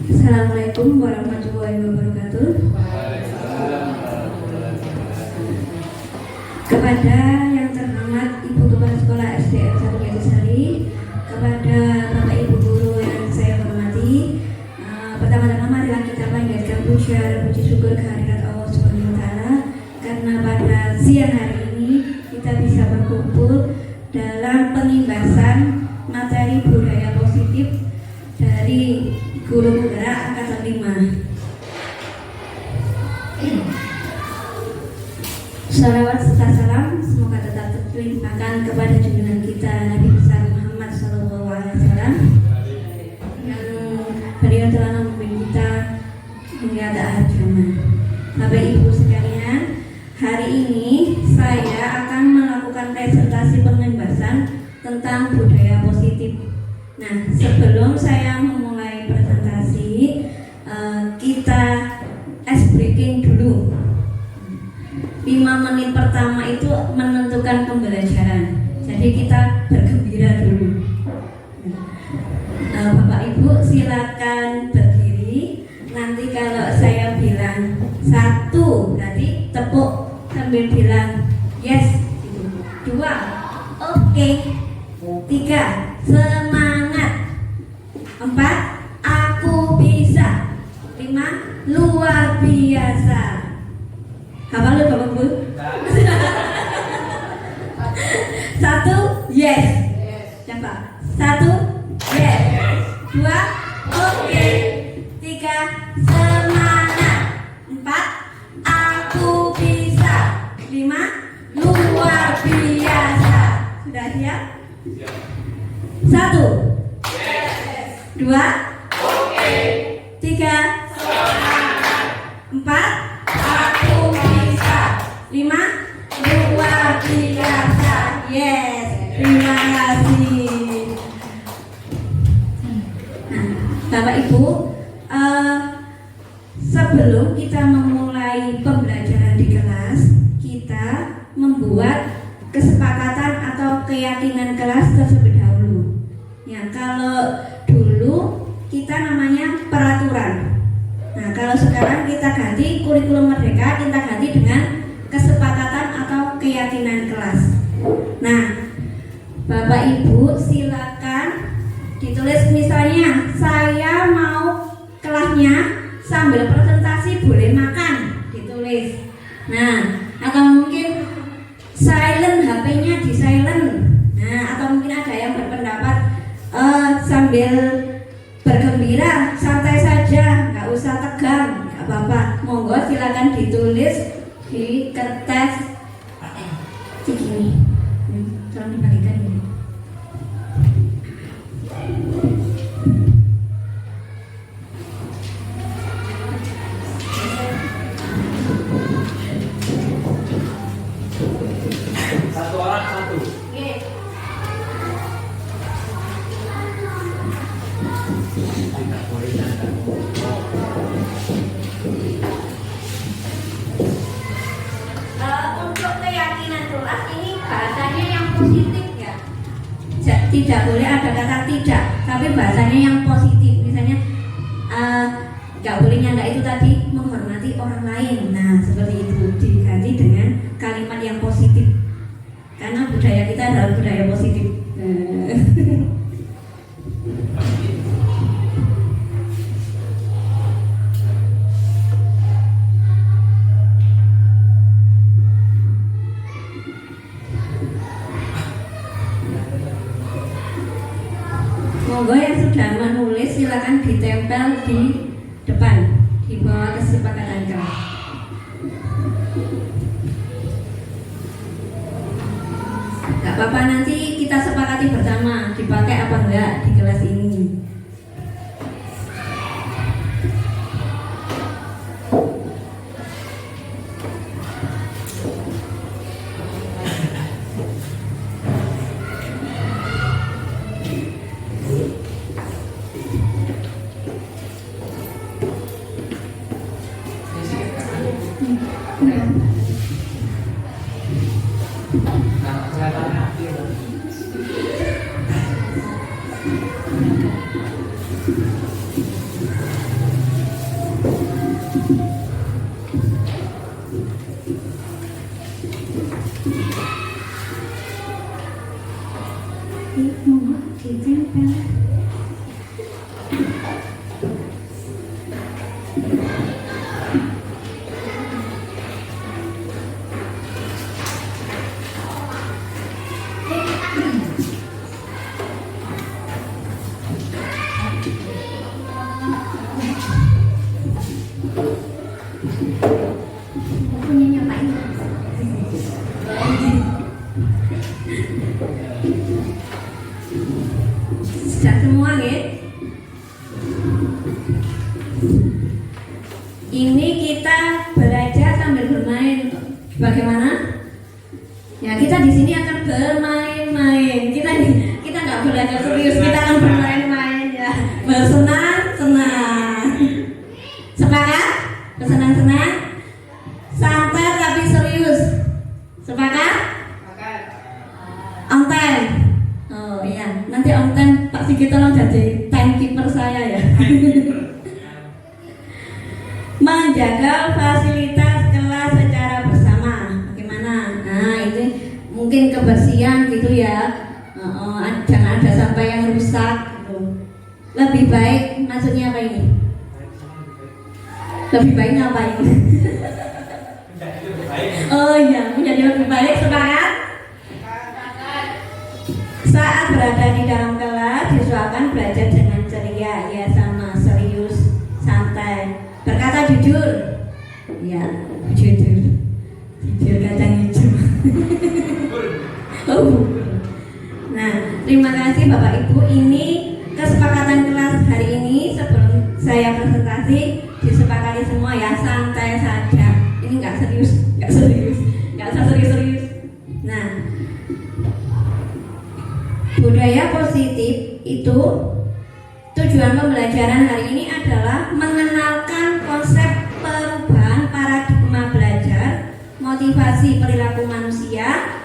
Assalamualaikum warahmatullahi wabarakatuh. Kepada yang terhormat Ibu Kepala Sekolah SDN 1 Jatisari, kepada Bapak Ibu guru yang saya hormati, pertama-tama marilah kita panjatkan puja dan puji syukur kehadirat Allah Subhanahu wa taala karena pada siang hari ini kita bisa berkumpul dalam pengimbasan materi budaya positif dari Guru Penggerak Angkatan 5. Salawat serta salam semoga tetap terlimpahkan kepada junjungan kita Nabi besar Muhammad SAW yang beliau telah memimpin kita hingga akhir zaman. Bapak Ibu sekalian, hari ini saya akan melakukan presentasi pengimbasan tentang budaya positif. Nah, sebelum saya memulai presentasi, kita ice breaking dulu. 5 menit pertama itu menentukan pembelajaran. Jadi kita bergembira dulu. Bapak Ibu silakan berdiri. Nanti kalau saya bilang 1, berarti tepuk sambil bilang yes. 2, oke. 3, semangat. 4, aku bisa. 5, luar biasa. Hafal lu Bapak Bu? 1, yes. Coba. 1, yes. 2, oke. 3, semangat. 4, aku bisa. 5, luar biasa. Sudah siap? 1, 2, 3, 4, aku bisa. 5, luar biasa. Yes, terima kasih. Nah, Bapak Ibu, sebelum kita memulai pembelajaran di kelas, kita membuat kesepakatan atau keyakinan kelas tersebut dahulu. Ya, kalau dulu kita namanya peraturan. Nah, kalau sekarang kita ganti kurikulum merdeka, kita ganti dengan kesepakatan atau keyakinan kelas. Nah, Bapak Ibu silakan ditulis, misalnya saya mau kelasnya sambil presentasi boleh makan, ditulis. Nah, atau mungkin silent, HP-nya di silent. Nah, atau mungkin ada yang berpendapat sambil bergembira, santai saja, nggak usah tegang, nggak apa-apa. Monggo silakan ditulis di kertas segini. Tolong dibagikan ini. Satu orang satu. Untuk keyakinan kelas ini bahasanya yang positif ya. Tidak boleh ada kata tidak, tapi bahasanya yang positif. Misalnya nggak boleh nyanda itu tadi, menghormati orang lain. Nah, seperti itu diganti dengan kalimat yang positif. Karena budaya kita adalah budaya positif. Monggo yang sudah menulis silakan ditempel di depan, di bawah kesepakatan kelas. Gak apa-apa, nanti kita sepakati bersama dipakai apa enggak di kelas ini. Nah, kelihatannya Mau ditempel. Punya nyobain. Sudah semua ya. Ini kita belajar sambil bermain. Bagaimana? Ya kita di sini akan bermain-main. Kita nggak belajar serius. Kita akan bermain-main ya. Bersenang-senang. Sepakat? Bersenang-senang. Santai tapi serius. Sepakat? On time. Oh iya, nanti on time Pak Sigit tolong jadi timekeeper saya ya. Menjaga fasilitas kelas secara bersama. Bagaimana? Nah ini mungkin kebersihan gitu ya. Jangan ada sampai yang rusak gitu. Lebih baik maksudnya apa ini? Lebih baik ngapain? Oh iya, menjadi lebih baik. Sepakat? Saat berada di dalam kelas, diusahakan belajar dengan ceria, ya sama serius, santai. Berkata jujur, ya jujur kacang hijau. Oh. Nah, terima kasih Bapak Ibu. Ini kesepakatan kelas hari ini. Sebelum saya presentasi, disepakati semua ya santai saja. Ini nggak usah serius. Nah, budaya positif itu tujuan pembelajaran hari ini adalah mengenalkan konsep perubahan paradigma belajar, motivasi perilaku manusia,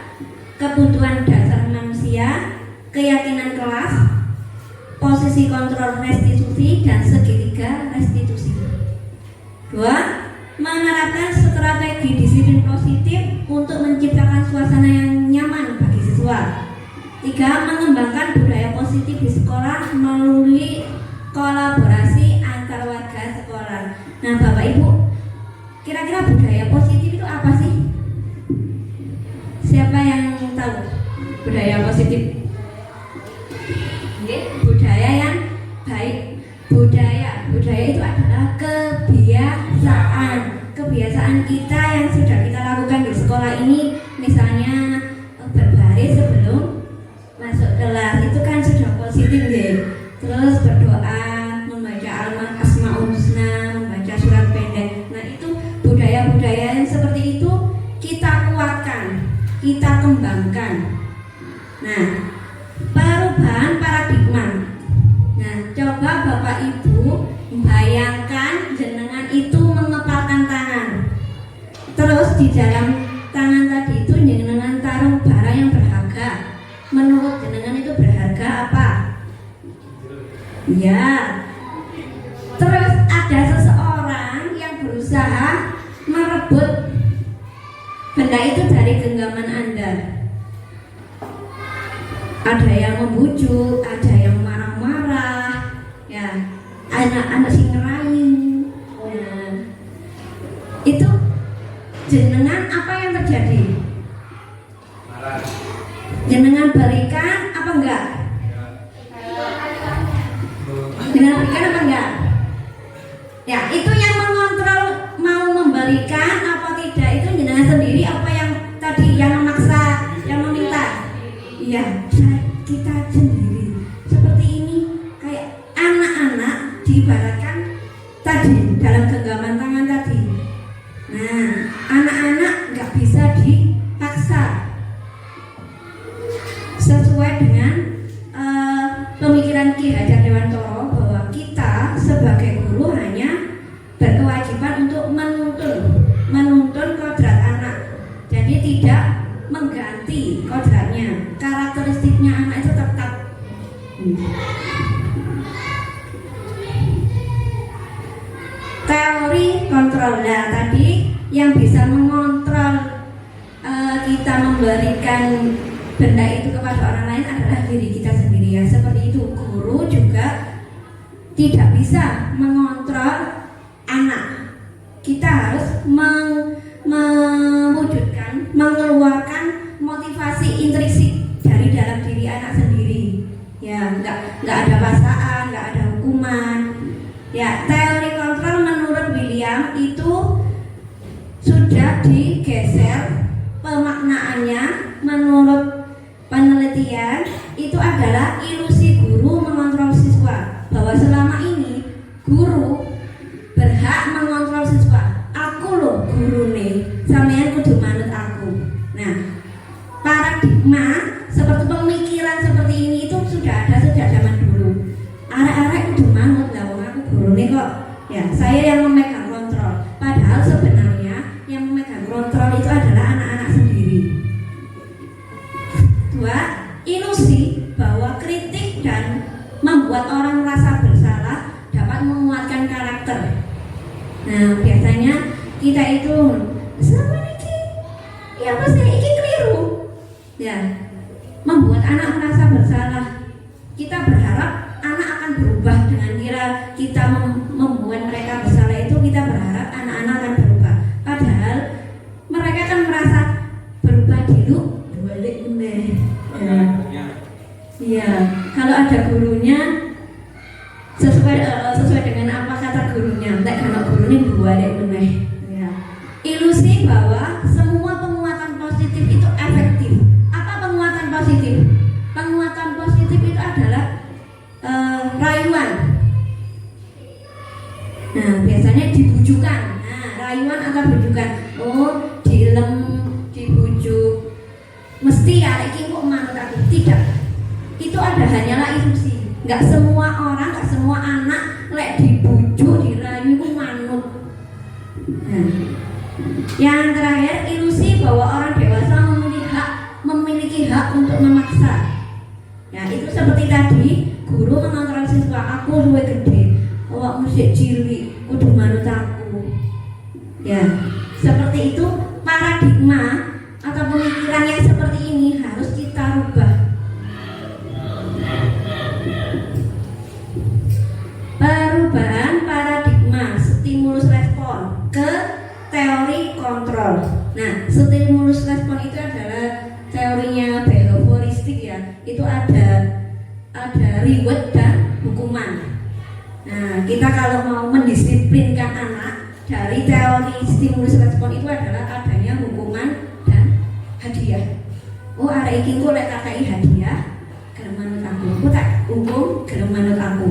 kebutuhan dasar manusia, keyakinan kelas, posisi kontrol restitusi, dan segitiga restitusi. 2. Menerapkan strategi disiplin positif untuk menciptakan suasana yang nyaman bagi siswa. 3. Mengembangkan budaya positif di sekolah melalui kolaborasi antar warga sekolah. Nah Bapak Ibu, kira-kira budaya positif itu apa sih? Siapa yang tahu budaya positif? Budaya yang baik. Budaya itu adalah kebiasaan kita yang sudah kita lakukan di sekolah ini. Misalnya berbaris sebelum masuk kelas, itu kan sudah positif ya. Terus berdoa, membaca Asmaul Husna, membaca surat pendek. Nah itu budaya-budaya yang seperti itu kita kuatkan, kita kembangkan. Nah, perubahan paradigma. Nah, coba Bapak Ibu bayangkan jenengan itu mengepalkan tangan. Terus di dalam tangan tadi itu jenengan taruh barang yang berharga. Menurut jenengan itu berharga apa? Ya. Terus ada seseorang yang berusaha merebut benda itu dari genggaman Anda. Ada yang membujuk, ada yang marah-marah, ya, anak-anak sing ngerayu. Nah, itu jenengan apa yang terjadi? Marah. Jenengan berikan apa enggak? Jenengan berikan apa enggak? Ya, itu yang mengontrol mau memberikan apa tidak itu jenengan sendiri apa yang tadi yang memaksa, yang meminta? Iya, kita sendiri. Seperti ini kayak anak-anak diibaratkan tadi dalam genggaman tangan tadi. Nah, anak-anak nggak bisa dipaksa. Sesuai dengan pemikiran Ki Hajar Dewantoro bahwa kita sebagai guru hanya berkewajiban untuk menuntun kodrat anak. Jadi tidak mengganti kodratnya, karakteristiknya anak itu tetap. teori kontrol. Nah, tadi yang bisa mengontrol kita memberikan benda itu kepada orang lain adalah diri kita sendiri ya. Seperti itu, guru juga tidak bisa mengontrol anak. Kita harus mewujudkan, mengeluarkan motivasi intrinsik dari dalam diri anak sendiri. Ya, nggak ada paksaan, nggak ada hukuman. Ya, teori kontrol menurut William itu sudah digeser pemaknaannya. Menurut penelitian itu adalah ilusi guru mengontrol siswa, bahwa selama ini guru berhak mengontrol siswa. Aku loh guru nih, sampeyan kudu manut aku. Nah, paradigma seperti pemikiran seperti ini itu sudah ada sejak zaman dulu. Arek-arek kudu manut lah, wong aku guru nih kok. Ya, saya yang memegang kontrol. Padahal sebenarnya yang memegang kontrol itu adalah anak-anak sendiri. Dua, ilusi bahwa kritik dan membuat orang merasa bersalah dapat menguatkan karakter. Nah, biasanya kita itu sama ini, ya pasti ini keliru. Ya, membuat anak merasa bersalah. Kita berharap anak akan berubah dengan kita membuat mereka bersalah itu, kita berharap anak-anak akan berubah. Padahal mereka akan merasa berubah dulu, balik meneh. Iya, kalau ada gurunya sesuai dengan apa kata gurunya. Nek kalau gurunya balik meneh. Ya. Ilusi bahwa semua penguatan positif itu efektif. Apa penguatan positif? Penguatan positif itu adalah rayuan. Nah, biasanya dibujukan. Nah, rayuan atau bujukan. Oh, dilem, dibujuk. Mesti ya, iki kok manut aku. Tidak. Itu hanyalah ilusi. Enggak semua orang, enggak semua anak lek dibujuk, dirayu itu manut. Nah, yang terakhir, ilusi bahwa orang dewasa memiliki hak untuk memaksa. Ya, itu seperti tadi, guru mengontrol siswa, aku luwih gede, awakmu sik cilik, kudu manut aku. Ya, seperti itu paradigma atau pemikiran yang seperti ini harus kita rubah. Perubahan paradigma stimulus respon ke teori kontrol. Nah, stimulus respon itu adalah teorinya behavioristik ya. Itu ada reward dan hukuman. Nah, kita kalau mau mendisiplinkan anak, dari teori stimulus respon itu adalah adanya hukuman dan hadiah. Oh, arek iki engko lek kakai hadiah, gelem manut aku. Aku tak hukum, gelem manut aku.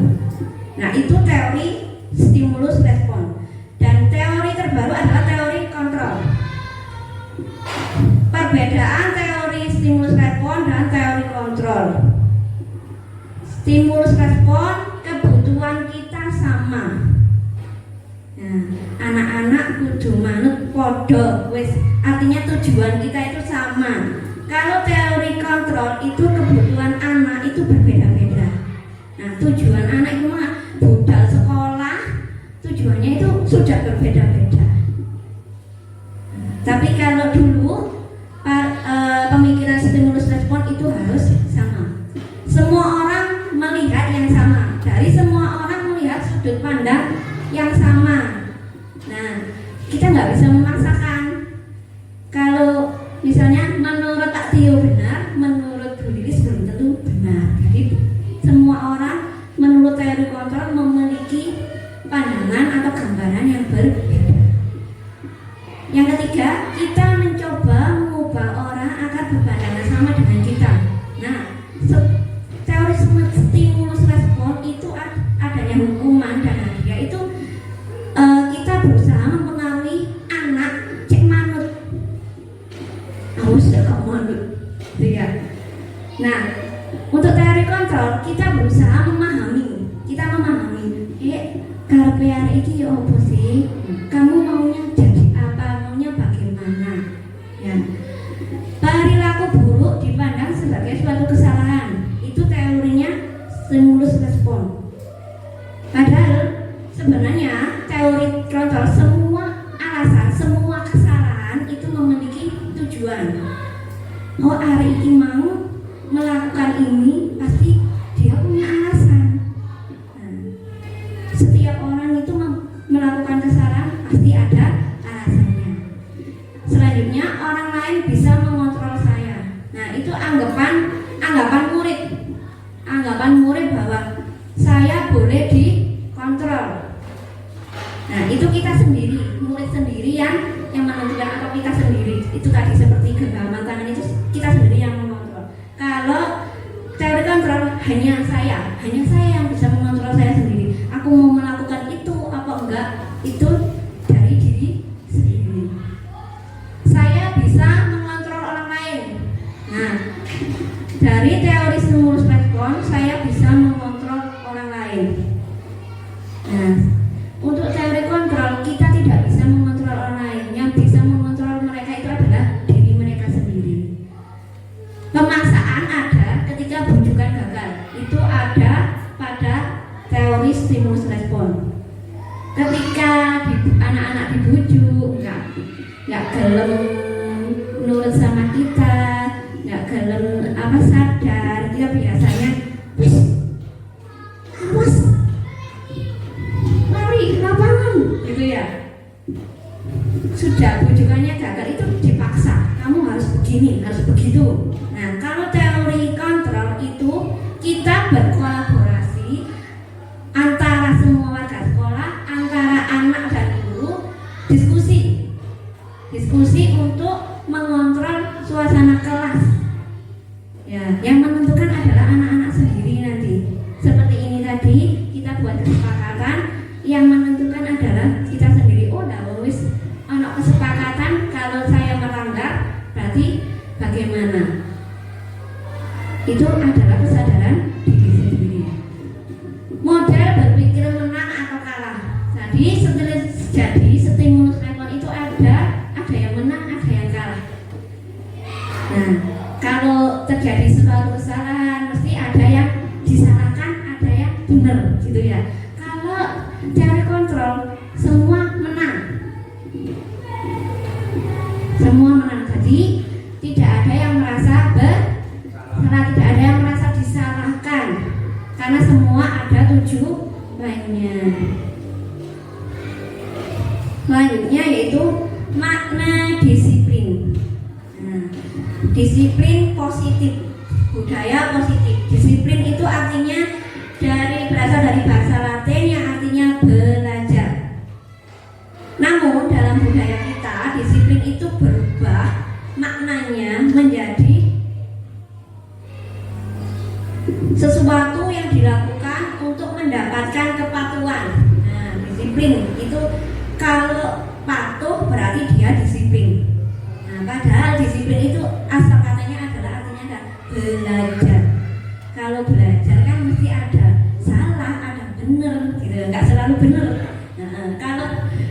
Nah, itu teori stimulus respon. Dan teori terbaru adalah teori kontrol. Perbedaan teori stimulus respon dan teori kontrol. Stimulus respon, kebutuhan kita sama. Nah, anak-anak kudu manut podo, wis artinya tujuan kita itu sama. Kalau teori kontrol itu kebutuhan anak itu berbeda-beda. Nah, tujuan anak itu mah budal sekolah, tujuannya itu sudah berbeda-beda. Tapi kalau dulu pemikiran stimulus respon itu harus sama. Semua orang melihat yang sama. Dari semua orang melihat sudut pandang yang sama. Nah, kita nggak bisa memaksakan. Kalau misalnya menurut Pak Tio benar, menurut Bu Lilis belum tentu benar. Jadi semua orang menurut teori kontrol memiliki pandangan atau gambaran yang berbeda. Yang ketiga, kita mencoba mengubah orang agar berpandangan sama dengan kita. Nah, teori stimulus respon itu adanya hukuman dan hadiah itu kita berusaha mempengaruhi anak cek manut. Harus kok manut, ya. Nah, untuk teori kontrol kita berusaha memahami. Karepe arek iki ya opo sih? Kamu maunya jadi apa? Maunya bagaimana? Ya. Perilaku buruk dipandang sebagai suatu kesalahan. Itu teorinya stimulus respon. Padahal sebenarnya teori kontrol, semua alasan, semua kesalahan itu memiliki tujuan. Oh, hari ini mau melakukan ini pasti dia punya alasan. Nah, setiap orang itu melakukan kesalahan pasti ada alasannya. Selanjutnya orang lain bisa mengontrol saya. Nah, itu anggapan murid. Anggapan murid bahwa saya boleh dikontrol. Nah, itu kita sendiri, murid sendiri yang menentukan, atau kita sendiri. Itu tadi seperti genggaman tangan itu kita sendiri yang mengontrol. Kalau teori kontrol hanya saya yang bisa mengontrol saya sendiri. Aku mau melakukan itu apa enggak, itu dari diri sendiri. Saya bisa mengontrol orang lain. Nah, dari teori stimulus respon saya bisa mengontrol orang lain. Nah, untuk teori kontrol kita tidak bisa mengontrol orang lain. Yang bisa mengontrol mereka itu adalah diri mereka sendiri. Pemaksaan ada ketika bujukan gagal. Itu ada pada teori stimulus respon. Ketika anak-anak dibujuk nggak gelem nurut sama kita, nggak gelem sadar, dia biasanya awas lari lapangan gitu ya. Sudah bujukannya gagal, itu dipaksa, kamu harus begini, harus begitu. Nah, kalau teori kontrol itu kita berkolaborasi antara semua warga sekolah, antara anak dan guru, diskusi untuk mengontrol suasana kelas. Ya, yang menentukan adalah anak-anak sendiri nanti. Seperti ini tadi kita buat kesepakatan, yang menentukan adalah kita sendiri. Oh, dah wis ana kesepakatan, kalau saya melanggar berarti bagaimana? Itu adalah kesadaran diri sendiri. Model berpikir menang atau kalah. Jadi stimulus respon itu ada yang menang, ada yang kalah. Nah, kalau terjadi suatu kesalahan mesti ada yang disalahkan, ada yang benar, gitu ya. Kalau teori kontrol semua menang. Semua menang. Jadi tidak ada yang merasa bersalah, tidak ada yang merasa disalahkan, karena semua ada tujuannya. Selanjutnya yaitu makna disiplin. Nah, disiplin positif, budaya positif. Disiplin itu artinya berasal dari bahasa Latin yang artinya belajar. Namun dalam budaya kita, disiplin itu berubah maknanya menjadi sesuatu yang dilakukan untuk mendapatkan kepatuhan. Nah, disiplin itu kalau patuh berarti dia disiplin. Nah, padahal disiplin itu asal katanya adalah artinya belajar. Kalau belajar kan mesti ada salah, ada benar, gitu. Nggak selalu benar. Nah,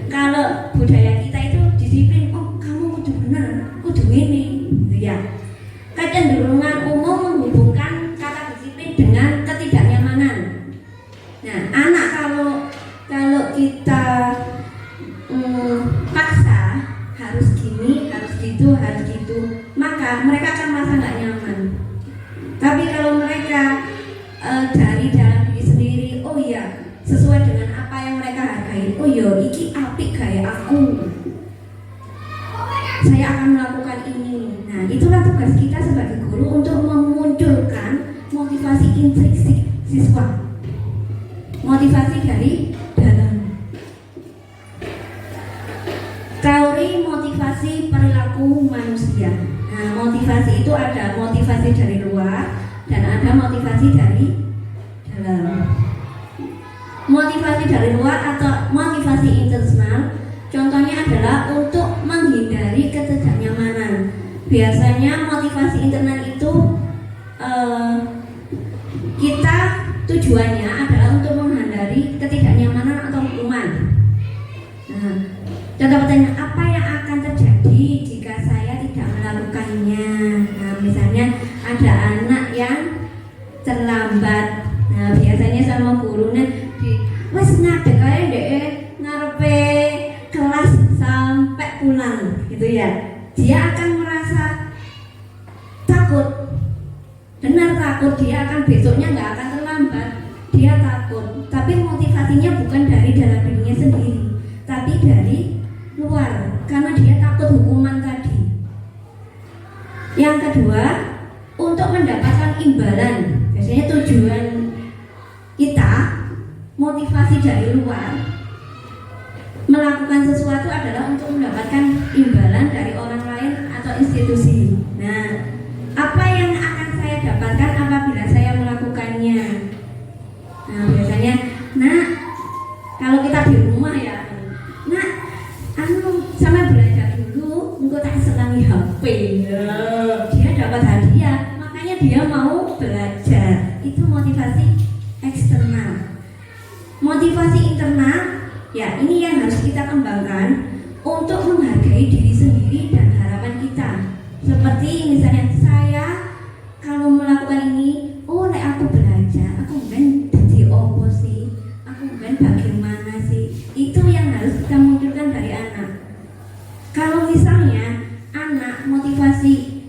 kalau budaya kita itu disiplin, oh kamu kudu benar, kudu ini, gitu ya. Kecenderungan umum menghubungkan kata disiplin dengan ketidaknyamanan. Nah, anak kalau kita paksa harus gini, harus gitu, maka mereka akan merasa nggak nyaman. Tapi kalau mereka dari dalam diri sendiri, oh iya, sesuai dengan apa yang mereka hargai, oh iya, iki apik gaya aku, saya akan melakukan ini. Nah, itulah tugas kita sebagai guru untuk memunculkan motivasi intrinsik siswa, motivasi dari dalam. Teori motivasi perilaku manusia. Nah, motivasi itu ada motivasi dari luar dan ada motivasi dari dalam. Motivasi dari luar atau motivasi internal, contohnya adalah untuk menghindari ketidaknyamanan. Biasanya motivasi internal itu kita tujuannya adalah untuk menghindari ketidaknyamanan atau hukuman. Nah, contoh pertanyaan, apa yang akan terjadi jika saya tidak melakukannya? Nah, misalnya ada anak yang terlambat. Nah, biasanya sama gurunya wes ngadeg ae ndek ngarepe kelas sampai pulang gitu ya, dia akan merasa takut, benar takut, dia akan besoknya nggak akan terlambat, dia takut, tapi motivasinya bukan dari dalam dirinya sendiri, tapi dari luar, karena dia takut hukuman tadi. Yang kedua, untuk mendapatkan imbalan, biasanya tujuan kita, motivasi dari luar melakukan sesuatu adalah untuk mendapatkan imbalan dari orang lain atau institusi. Nah, apa yang akan saya dapatkan apabila saya melakukannya? Nah, biasanya, nak, kalau kita di rumah ya, nak, sama belajar dulu, engkau tak selangi HP. Dia dapat hadiah, makanya dia mau belajar. Itu motivasi eksternal. Motivasi internal, ya ini yang harus kita kembangkan untuk menghargai diri sendiri dan harapan kita. Seperti misalnya saya kalau melakukan ini, oh lek aku belajar, aku bukan jadi opo sih, aku bukan bagaimana sih. Itu yang harus kita munculkan dari anak. Kalau misalnya anak motivasi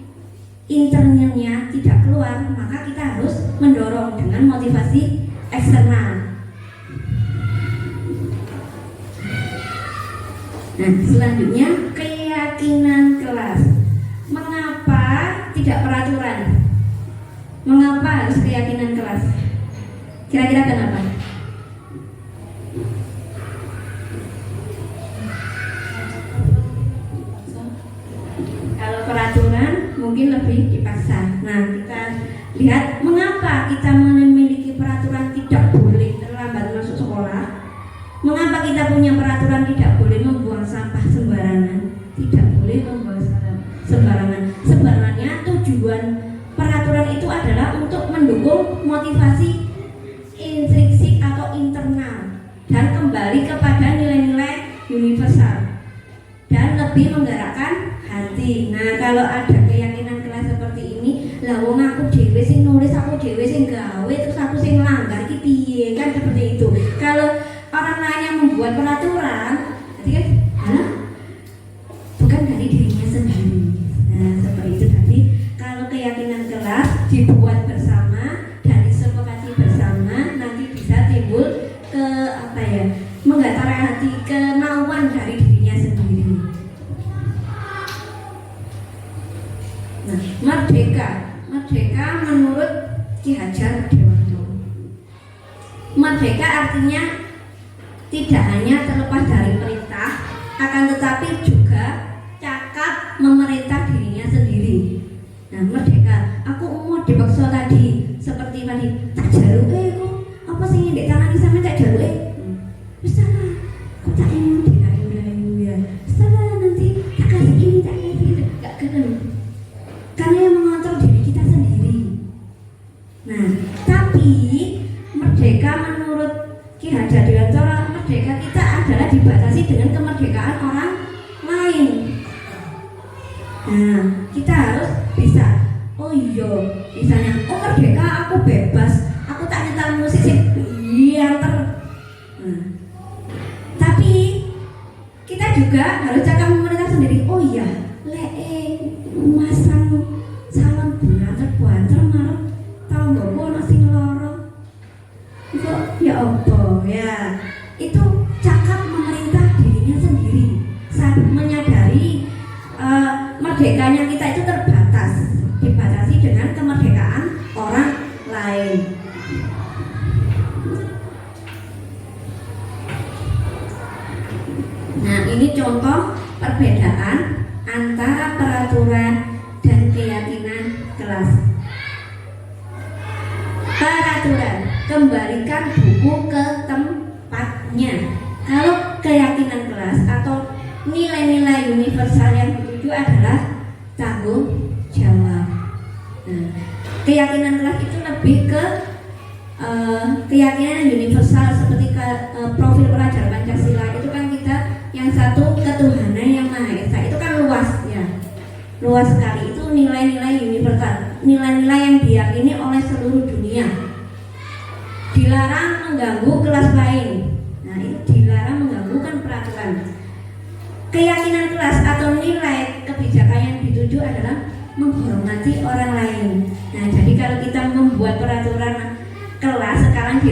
internalnya tidak keluar, maka kita harus mendorong dengan motivasi eksternal. Nah, selanjutnya keyakinan kelas. Mengapa tidak peraturan? Mengapa harus keyakinan kelas? Kira-kira kenapa? Kalau peraturan mungkin lebih dipaksa. Nah, kita lihat mengapa kita memiliki peraturan tidak boleh terlambat masuk sekolah. Mengapa kita punya peraturan tidak boleh membuang sampah sembarangan, tidak boleh membuang sampah sembarangan? Sebenarnya tujuan peraturan itu adalah untuk mendukung motivasi intrinsik atau internal dan kembali kepada nilai-nilai universal dan lebih menggerakkan hati. Nah, kalau ada keyakinan kelas seperti ini, lah wong aku dhewe sing nulis, aku dhewe sing gawe, terus aku sing langgar iki piye, kan seperti itu. Kalau orang lain yang membuat peraturan, berarti kan bukan dari dirinya sendiri. Nah, seperti itu tadi. Kalau keyakinan kelas dibuat bersama dan disepakati bersama, nanti bisa timbul menggetar hati, kemauan dari dirinya sendiri. Nah, merdeka menurut Ki Hajar Dewanto. Merdeka artinya tidak hanya terlepas dari perintah, akan tetapi juga cakap memerintah dirinya sendiri. Nah, merdeka, aku mau dipaksa tadi, seperti tadi, tak jaluke aku, apa sih yang ditangani sama tak jaluke? Salah, aku tak ingin dirayu-rayu ya. Salah, nanti tak kasih ini, tak kasih itu, gak keren. Karena yang mengontrol diri kita sendiri. Nah, tapi merdeka menurut Ki Hajar Dewanto, merdeka kita adalah dibatasi dengan kemerdekaan orang lain. Nah, kita harus bisa, oh iya, misalnya, oh merdeka aku bebas, aku tak nyetel musik sih, iya tapi kita juga harus cakap memerintah sendiri, oh iya, masang salon banter marah, tahu nggak kok nasi loro, kok ya apa ya, itu cakap memerintah dirinya sendiri, saat menyadari merdekanya kita itu terbatas, dibatasi dengan kemerdekaan orang lain. Nah, ini contoh perbedaan antara peraturan dan keyakinan kelas. Peraturan, kembalikan buku ke tempatnya. Kalau keyakinan kelas atau nilai-nilai universal yang dituju adalah tanggung jawab. Nah, keyakinan kelas itu lebih ke keyakinan universal seperti profil pelajar Pancasila itu kan kita yang satu ketuhanan yang Maha Esa, itu kan luas ya, luas sekali. Itu nilai-nilai universal, nilai-nilai yang diyakini oleh seluruh dunia. Dilarang mengganggu kelas lain. Nah, itu dilarang mengganggu atau nilai kebijakan yang dituju adalah menghormati orang lain. Nah, jadi kalau kita membuat peraturan kelas sekarang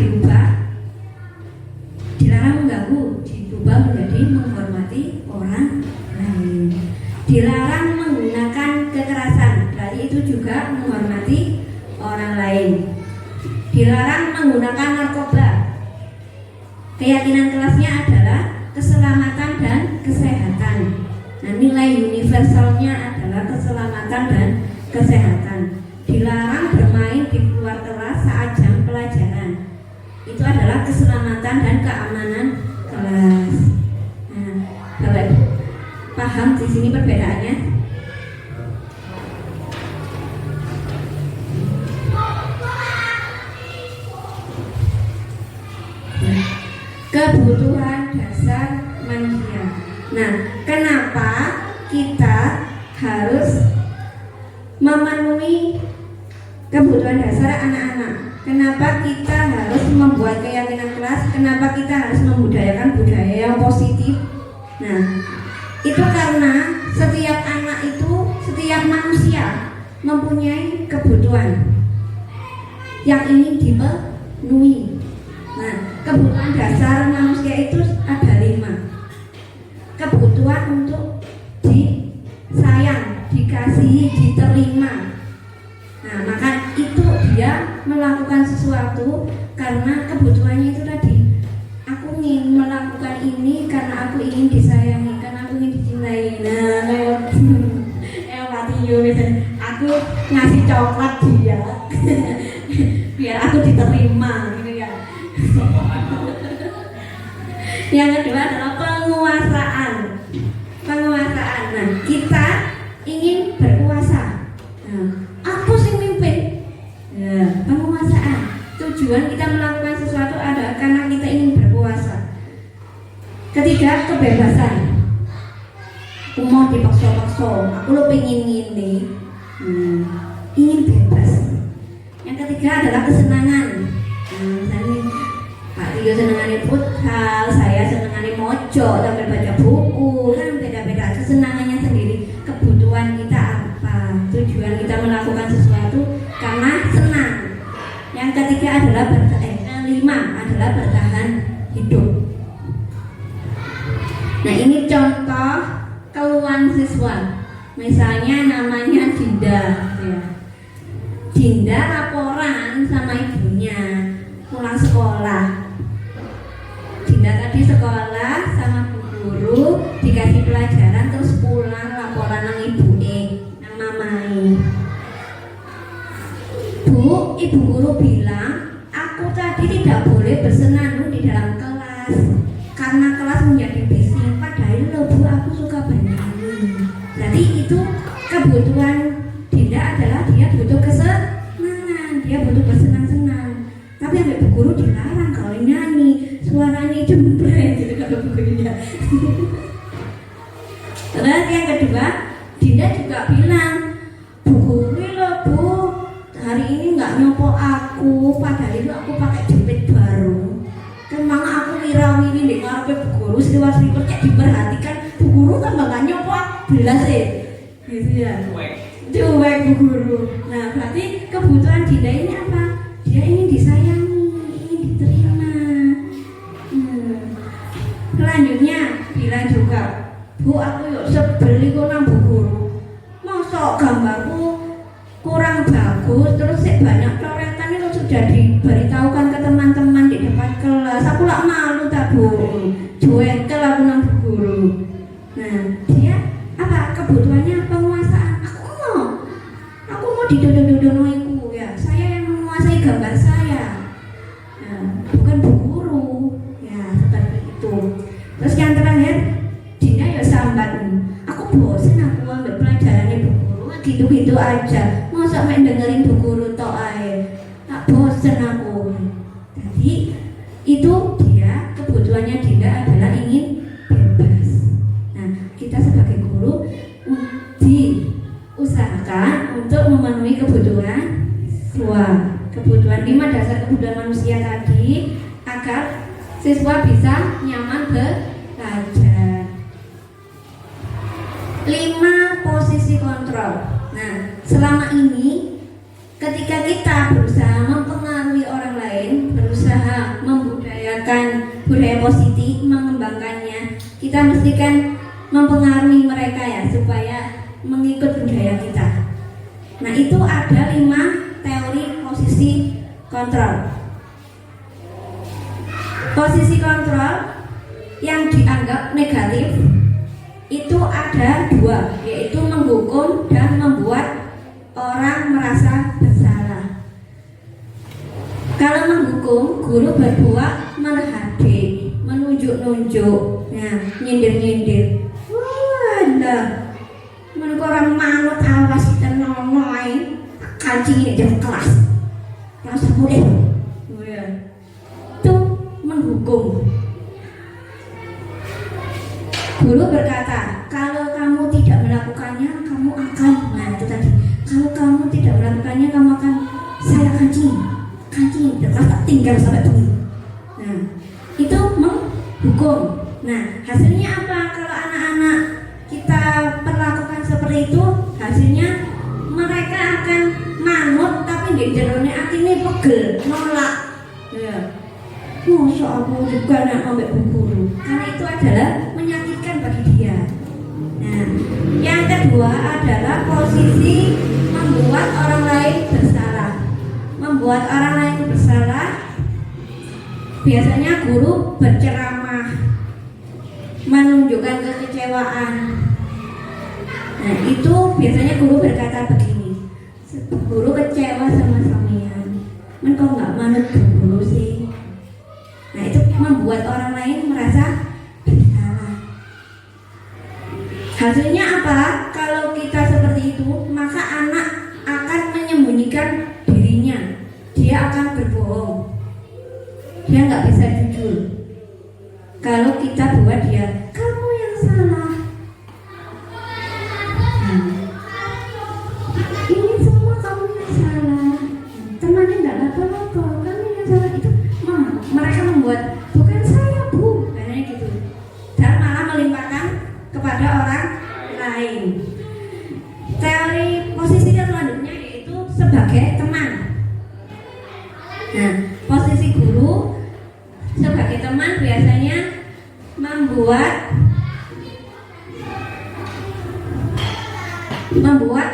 dilarang mengganggu, dirubah menjadi menghormati orang lain. Dilarang menggunakan kekerasan, berarti itu juga menghormati orang lain. Dilarang menggunakan narkoba. Keyakinan kelasnya adalah keselamatan dan kesehatan. Nah, nilai universalnya adalah keselamatan dan kesehatan. Dilarang bermain di luar kelas saat jam pelajaran. Itu adalah keselamatan dan keamanan kelas. Nah, Bapak Ibu paham di sini perbedaannya? Kebutuhan dasar manusia. Nah, kenapa kita harus memenuhi kebutuhan dasar anak-anak? Kenapa kita harus membuat keyakinan kelas? Kenapa kita harus membudayakan budaya yang positif? Nah, itu karena setiap anak itu, setiap manusia mempunyai kebutuhan yang ingin dipenuhi. Nah, kebutuhan dasar manusia itu ada 5. Kebutuhan untuk disayang, dikasihi, diterima. Nah, maka itu dia melakukan sesuatu karena kebutuhannya itu tadi. Aku ingin melakukan ini karena aku ingin disayangi, karena aku ingin dicintai. Nah, kayak Patio misalnya, aku ngasih coklat dia biar aku diterima gitu ya. Yang kedua adalah penguasaan. Penguasaan. Nah, kita ingin berkuasa. Nah, aku sing mimpin. Ya, penguasaan. Tujuan kita melakukan sesuatu adalah karena kita ingin berkuasa. Ketiga, kebebasan. Aku mau dipaksa-paksa. Aku lo pengen ini. Ingin bebas. Yang ketiga adalah kesenangan. Misalnya Pak Tio senangannya futsal, saya senangannya mojo sambil baca buku, kan beda-beda kesenangannya sendiri. Kebutuhan kita apa? Tujuan kita melakukan sesuatu karena senang. Yang ketiga adalah kelima adalah bertahan hidup. Nah, ini contoh keluhan siswa. Misalnya namanya Dinda, ya. Dinda laporan sama ibunya pulang sekolah. Dinda tadi sekolah sama bu guru dikasih pelajaran terus pulang laporan nang ibu nang mamai. Bu, ibu guru bilang aku tadi tidak boleh bersenandung di dalam kelas karena kelas menjadi bising. Padahal loh bu, aku suka bernyanyi. Berarti itu kebutuhan Dinda adalah dia butuh kesenangan, dia butuh bersenang-senang. Tapi sampai bu guru dilarang kalau nyanyi, suaranya jembreng gitu kalau bu gurunya. Terus yang kedua, Dinda juga bilang, bu guru loh bu, hari ini nggak nyopok aku, padahal itu aku pakai jepit baru. Memang aku wirawiri di ngarepe bu guru, sliwar-sliwar kayak diperhatikan, bu guru kan nggak nyopok belas gitu ya. Cuek bu guru. Nah, berarti kebutuhan Dinda ini apa? Dia ingin disayangi, ingin diterima. Selanjutnya bilang juga, bu aku yuk sebeli kok nang bu guru. Masa gambarku kurang bagus, terus banyak coretan itu sudah diberitahukan ke teman-teman di depan kelas. Aku lah malu tak bu, cuek aku nang bu guru. Nah, dia apa kebutuhannya penguasaan. Aku mau didodo-dodonoiku ya. Saya yang menguasai gambar saya. Nah, bukan bu guru. Ya, seperti itu. Terus yang terakhir, Dinda ya sambat. Aku bosen aku ambil pelajarannya bu guru. Gitu-gitu aja. Masa main dengerin bu guru tok ae. Tak bosen aku. Jadi itu dia kebutuhannya Dinda adalah ingin bebas. Nah, kita sebagai guru diusahakan untuk memenuhi kebutuhan siswa. Kebutuhan 5 dasar kebutuhan manusia tadi agar siswa bisa nyaman belajar. 5 selama ini ketika kita berusaha mempengaruhi orang lain, berusaha membudayakan budaya positif, mengembangkannya, kita mesti kan mempengaruhi mereka ya supaya mengikut budaya kita. Nah, itu ada 5 teori posisi kontrol. Posisi kontrol yang dianggap negatif itu ada 2, yaitu menghukum dan membuat orang merasa bersalah. Kalau menghukum, guru berbuat merhati, menunjuk-nunjuk, nah, nyindir-nyindir. Wadah, menurut orang manut awas kita nolai, kancing ini jam kelas mudah. Itu menghukum. Guru berkata, kalau kamu tidak melakukannya, kamu akan, nah itu tadi, kalau kamu tidak melakukannya, kamu akan saya kancing, terus tak tinggal sampai bunyi. Nah, itu menghukum. Nah, hasilnya apa? Kalau anak-anak kita perlakukan seperti itu, hasilnya mereka akan manut, tapi di dalamnya hatinya pegel, nolak. Ya. Masya aku juga nak ambil guru, karena itu adalah menyakitkan bagi dia. Nah, yang kedua adalah posisi membuat orang lain bersalah. Membuat orang lain bersalah, biasanya guru berceramah, menunjukkan kekecewaan. Nah, itu biasanya guru berkata begini, guru kecewa sama sampean, men kok nggak manut guru sih. Nah, itu membuat orang lain merasa bersalah. Hasilnya apa? Kalau kita seperti itu, maka anak akan menyembunyikan dirinya. Dia akan berbohong. Dia nggak bisa jujur. Kalau kita buat dia, kamu yang salah. Ini semua kamu yang salah. Temannya nggak apa-apa, kamu yang salah. Itu mereka membuat, bukan saya bu, kayaknya gitu. Dan malah melimpahkan kepada orang lain. Teori posisi selanjutnya yaitu sebagai teman. Nah, posisi guru sebagai teman biasanya membuat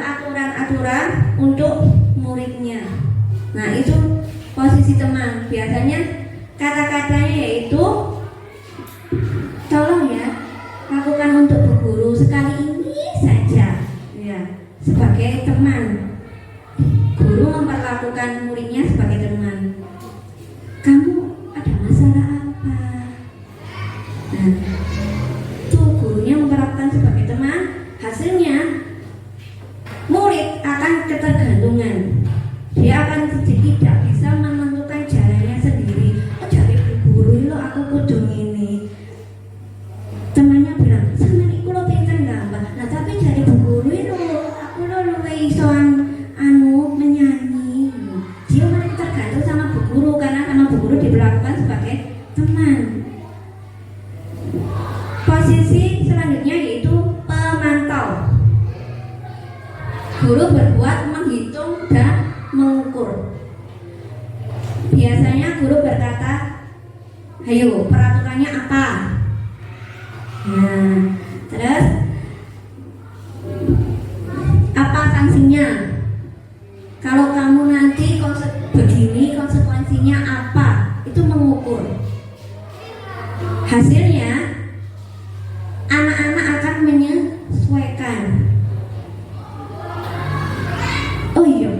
aturan-aturan untuk muridnya. Nah, itu posisi teman. Biasanya kata-katanya yaitu, tolong ya, lakukan untuk Bu Guru sekali ini saja. Ya, sebagai teman. Guru memperlakukan muridnya sebagai teman. Kamu ada masalah apa? Nah, tuh gurunya memperlakukan sebagai teman. Hasilnya murid akan ketergantungan. Dia akan tidak bisa menentukan jalannya sendiri. Oh, jadi Bu Guru lo aku kudu ini. Temannya bilang, sama ini lo pinter gambar. Nah, tapi jadi Bu Guru lo aku lo luwe isoan menyanyi. Dia malah tergantung sama Bu Guru karena sama Bu Guru diperlakukan sebagai teman. Posisi selanjutnya yaitu pemantau. Guru berbuat menghitung dan mengukur. Biasanya guru berkata, ayo peraturannya apa? Nah, terus apa sanksinya? Kalau kamu nanti begini, konsekuensinya apa? Itu mengukur. Hasilnya anak-anak akan menyesuaikan. Oh iya,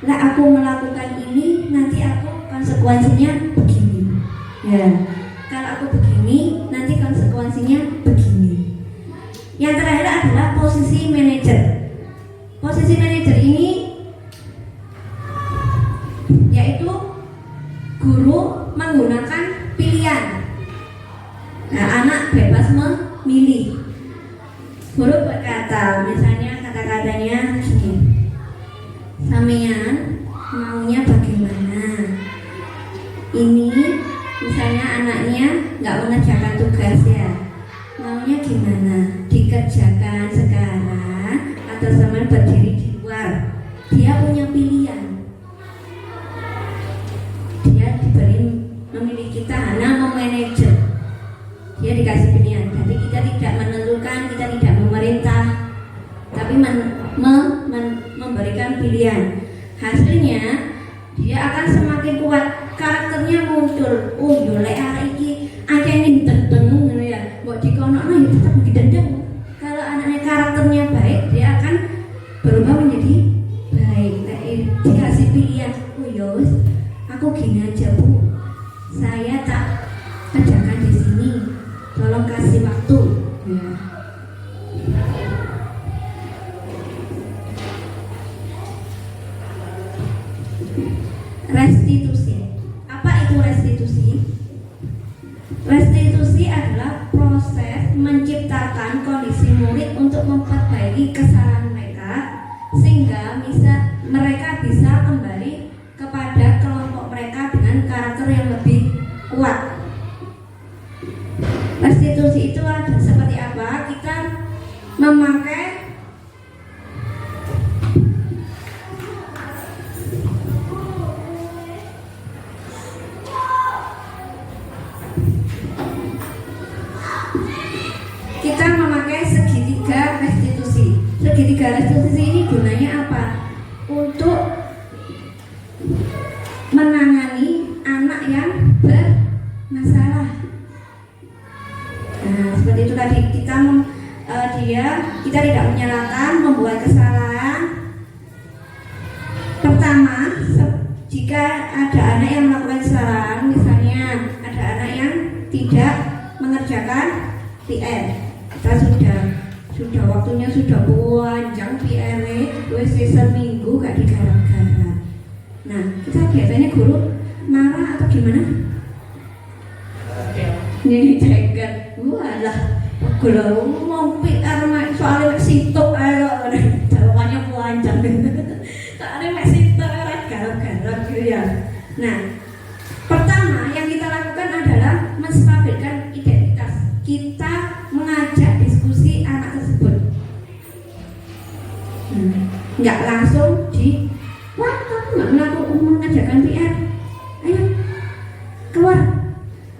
lah aku melakukan ini, nanti aku konsekuensinya begini. Ya, kalau aku begini, nanti konsekuensinya begini. Yang terakhir adalah posisi manajer. Posisi manajer ini yaitu guru menggunakan pilihan. Nah, anak bebas memilih. Guru berkata, misalnya kata-katanya gini, sampean maunya bagaimana? Ini misalnya anaknya nggak mengerjakan tugas ya, maunya gimana? Dikerjakan sekarang atau sampean berdiri di luar? dikasih pilihan. Jadi kita tidak menentukan, kita tidak memerintah, tapi memberikan pilihan. Hasilnya dia akan semakin kuat, karakternya muncul. Oh yo lek arek iki akeh tenteng ngono ya, mbok dikonokno ya tetep didendeng. Kalau anaknya karakternya baik, dia akan berubah menjadi baik. Dikasih pilihan, oh yos, aku gini aja bu, saya tak kerjakan di sini, tolong kasih waktu. Ya. Restitusi. Apa itu restitusi? Restitusi adalah proses menciptakan kondisi murid untuk memperbaiki kesalahan mereka sehingga mereka bisa kembali kepada kelompok mereka dengan karakter yang lebih kuat. Restitusi itu ada seperti apa? Kita memakai segitiga restitusi. Segitiga restitusi ini gunanya apa? Untuk menangani anak yang bermasalah. Nah, seperti itu tadi kita tidak menyalahkan, membuat kesalahan. Pertama, jika ada anak yang melakukan kesalahan, misalnya ada anak yang tidak mengerjakan PR, kita sudah waktunya sudah panjang PR-nya, wes seminggu gak digarap-garap. Nah, kita biasanya guru marah atau gimana? Nih cegat, walah, guru mau PR soalnya sitok ayo, jawabannya panjang. Soalnya masih sitok garap-garap gitu ya. Nah, pertama yang kita lakukan adalah menstabilkan identitas. Kita mengajak diskusi anak tersebut. Nggak langsung wah kamu nggak mengajarkan PR, ayo keluar,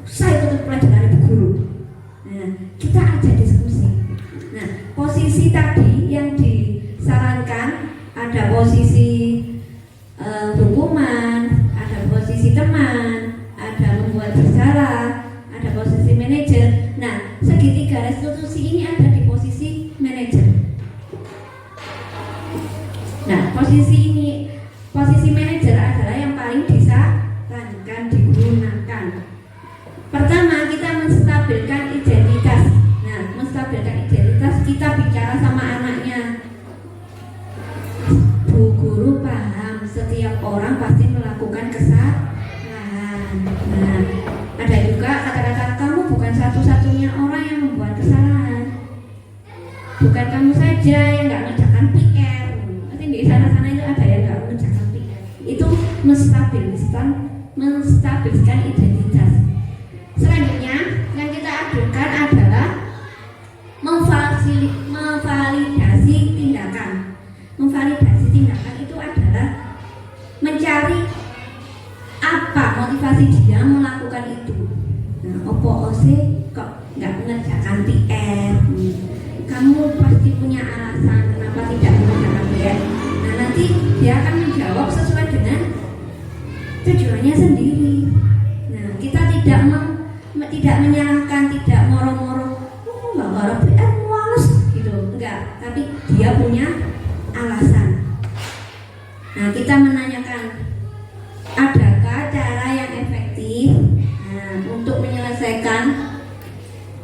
saya tutup pelajaran ibu guru. Nah, kita ajak diskusi. Nah, posisi tadi yang disarankan ada posisi hukuman, ada posisi teman, ada membuat bersalah, ada posisi manajer. Nah, segitiga restitusi ini ada di posisi manajer. Nah, posisi manajer adalah yang paling disarankan digunakan. Pertama, kita menstabilkan identitas. Nah, menstabilkan identitas, kita bicara sama anaknya. Bu guru paham, setiap orang pasti melakukan kesalahan. Nah, ada juga kata-kata kamu bukan satu-satunya orang yang membuat kesalahan. Bukan kamu saja yang nggak mengerjakan PR. Nanti di sana-sana itu ada yang nggak mengerjakan PR. Itu menstabilkan identitas. Selanjutnya yang kita ajukan adalah memvalidasi tindakan. Memvalidasi tindakan itu adalah mencari apa motivasi dia melakukan itu. Nah, opo ose kok nggak mengerjakan PR? Kamu pasti punya alasan kenapa tidak mengerjakan PR. Nah, nanti dia akan menjawab sesuai dengan tujuannya sendiri. Nah, kita tidak menyalahkan, tidak moro-moro, nggak ngarep PR males gitu, enggak. Tapi dia punya alasan. Nah, kita menanyakan, adakah cara yang efektif untuk menyelesaikan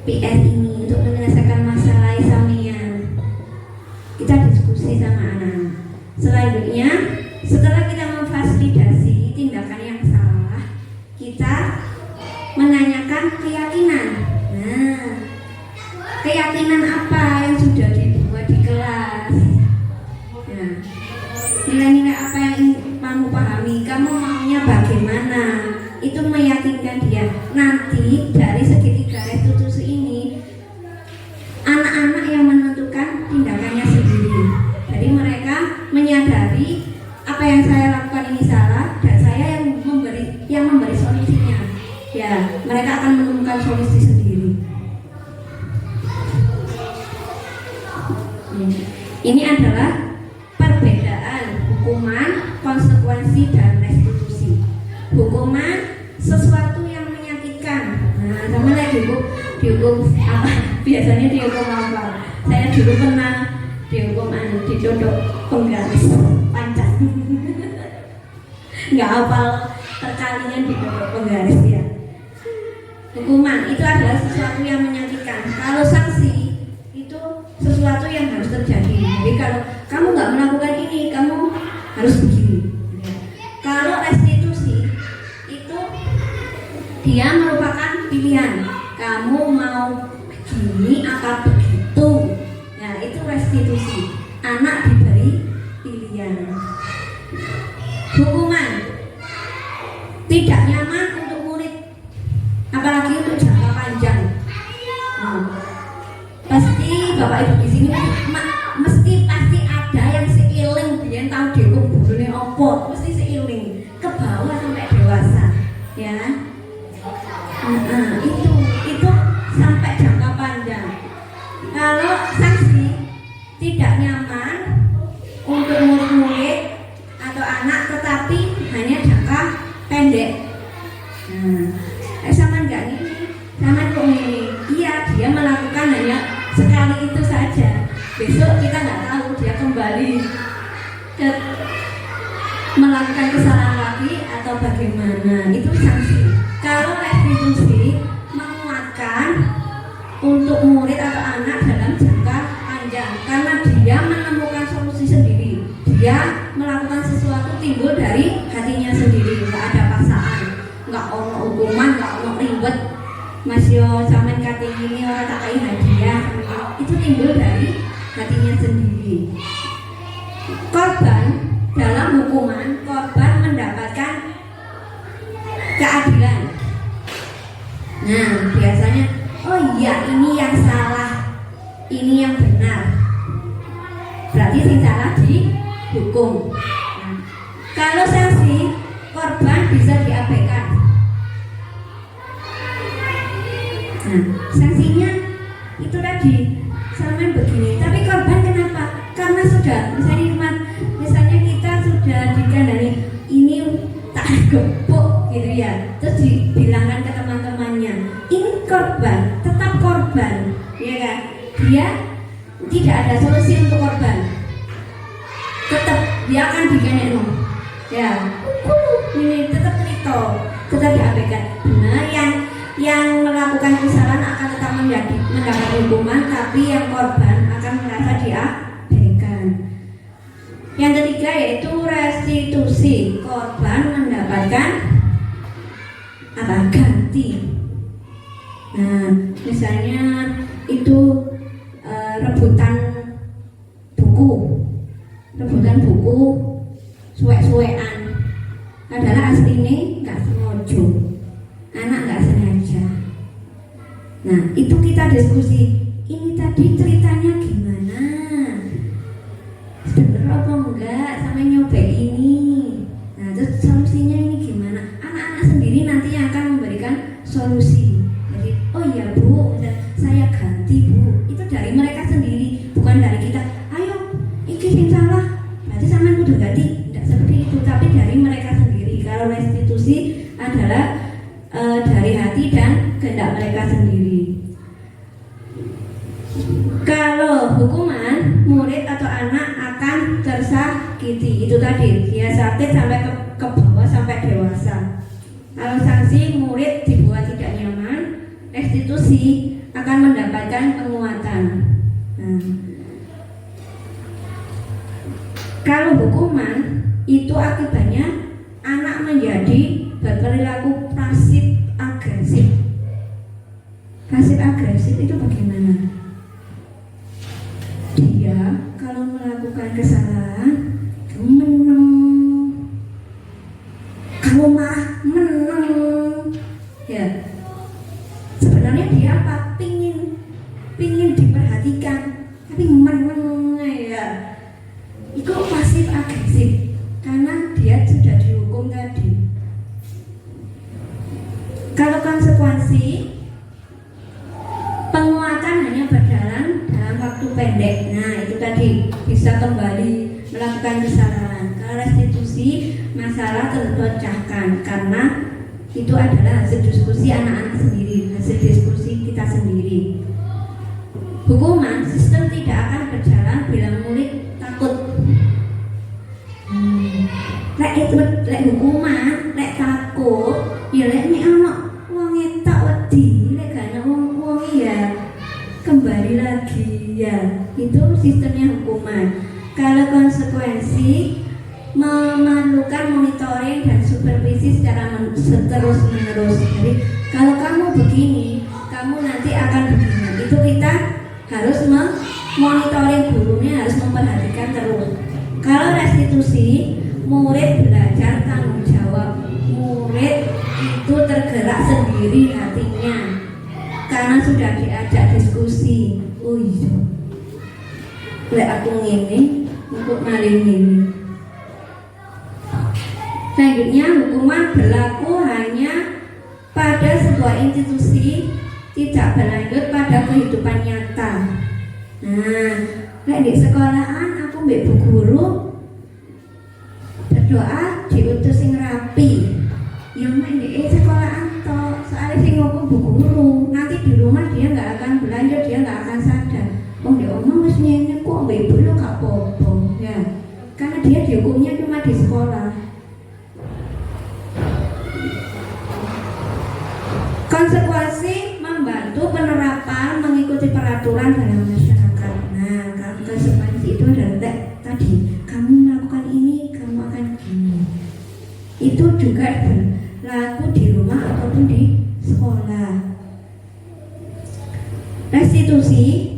PR ini, untuk menyelesaikan masalah sampean? Kita diskusi sama anak. Selanjutnya, setelah kita memfasilitasi tindakan yang salah, kita menanyakan keyakinan. Nah, keyakinan apa yang sudah dibuat di kelas? Nah, nilai-nilai apa yang kamu pahami, kamu maunya bagaimana? Itu meyakinkan dia. Nanti dari segitiga restitusi ini, anak-anak yang menentukan tindakannya sendiri. Jadi mereka menyadari apa yang saya lakukan ini salah dan saya yang memberi solusinya. Ya, mereka akan menemukan solusi sendiri. Ini adalah perbedaan hukuman, konsekuensi, dan restitusi. Hukuman sesuatu yang menyakitkan. Nah, sama lagi dihukum apa? Biasanya dihukum apa? Saya dulu pernah dihukum dicodok penggaris panjang. Nggak hafal perkalian dicodok penggaris ya. Hukuman itu adalah sesuatu yang menyakitkan. Kalau sanksi itu sesuatu yang harus terjadi. Jadi kalau kamu nggak melakukan ini, kamu harus begini. Kalau restitusi itu dia merupakan pilihan. Kamu mau begini apa begitu? Nah, itu restitusi. Anak diberi pilihan. Hukuman tidak nyaman untuk murid, apalagi untuk jangka panjang. Pasti bapak ibu di sini mesti pasti ada yang seiling, biar tahu dihukum gurune opo, mesti seiling ke bawah sampai dewasa, ya. Itu sampai jangka panjang. Kalau sanksi tidak nyaman untuk murid-murid atau anak, tetapi hanya jangka pendek. Sama enggak ini, sama kok ini. Iya, dia melakukan hanya sekali itu saja. Besok kita nggak tahu dia kembali ke melakukan kesalahan lagi atau bagaimana. Itu sanksi. Kalau restitusi menguatkan untuk murid atau anak dalam jangka panjang, karena dia menemukan solusi sendiri. Dia melakukan sesuatu timbul dari hatinya sendiri, nggak ada paksaan, nggak ono hukuman, nggak ono ribet. Mas yo sampean kate ini ora tak kai hadiah, itu timbul dari hatinya sendiri. Korban dalam hukuman, korban mendapatkan keadilan. Nah, biasanya oh iya ini yang salah, ini yang benar. Berarti yang salah dihukum. Nah, kalau sanksi, korban bisa diabaikan. Nah, sanksinya itu tadi sama begini. Tapi korban kenapa? Karena sudah misalnya kita sudah dikandani ini tak gepuk gitu ya. Terus dibilangkan ke teman-temannya, ini korban, tetap korban, ya kan? Dia tidak ada solusi untuk korban. Tetap dia akan dikandani, ya. Ini tetap cerita, tetap diabaikan. Nah, yang melakukan kesalahan akan tetap mendapat hukuman, tapi yang korban akan merasa diabaikan. Yang ketiga yaitu restitusi. Korban mendapatkan apa? Ganti. Nah, misalnya itu rebutan buku, suwek-suwekan. Adalah aslinya nggak sengaja, anak nggak sengaja. Nah, itu kita diskusi. Ini tadi ceritanya gimana? Bener apa enggak sama nyoba ini? Nah, terus solusinya ini gimana? Anak-anak sendiri nanti yang akan memberikan solusi. Jadi, oh iya Bu, saya ganti Bu. Itu dari mereka sendiri, bukan dari kita. Ayo, iki sing salah. Berarti sampean kudu ganti. Tidak seperti itu, tapi dari mereka sendiri. Kalau restitusi adalah dari hati dan kehendak mereka sendiri. Kalau hukuman, murid atau anak akan tersakiti. Itu tadi, dia sakit sampai ke bawah sampai dewasa. Kalau sanksi, murid dibuat tidak nyaman. Restitusi akan mendapatkan penguatan. Nah, kalau hukuman itu akibatnya anak menjadi berperilaku pasif agresif. Pasif agresif itu bagaimana? Dia kalau melakukan kesalahan menang, kalau marah menang, ya. Sebenarnya dia apa? Pingin diperhatikan, tapi menang ya. Itu pasif agresif karena dia sudah dihukum tadi. Kalau konsekuensi, penguatan hanya berjalan dalam waktu pendek. Nah, itu tadi tadi bisa kembali melakukan kesalahan. Kalau restitusi, masalah terpecahkan karena itu adalah hasil diskusi anak-anak sendiri, hasil diskusi kita sendiri. Hukuman sistem tidak akan berjalan bila murid takut. Lek hukuman, lek takut, ya lek nek ana wong etak wedi, lek gak ana wong ya kembali lagi ya. Itu sistemnya hukuman. Kalau konsekuensi memerlukan monitoring dan supervisi secara terus menerus. Jadi kalau kamu begini, kamu nanti akan begini. Itu kita harus memonitoring, gurunya harus memperhatikan terus. Kalau restitusi, murid belajar tanggung jawab. Murid itu tergerak sendiri hatinya karena sudah diajak diskusi. Oh iya, lek aku ngene, untuk maling ini. Selanjutnya, hukuman berlaku hanya pada sebuah institusi, tidak berlanjut pada kehidupan nyata. Nah, lek di sekolahan aku mbek bu guru berdoa diutus sing rapi. Ya mek di sekolahan toh, soalnya sing ngopo bu guru, nanti di rumah dia nggak akan berlanjut, dia nggak akan sadar. Oh dia omong wis ngene kok mbek ibu lo gak apa-apa ya. Karena dia dihukumnya cuma di sekolah. Konsekuensi membantu penerapan mengikuti peraturan dalam masyarakat. Nah, konsekuensi itu adalah tadi, kamu melakukan ini, kamu akan gini. Itu juga berlaku di rumah ataupun di sekolah. Restitusi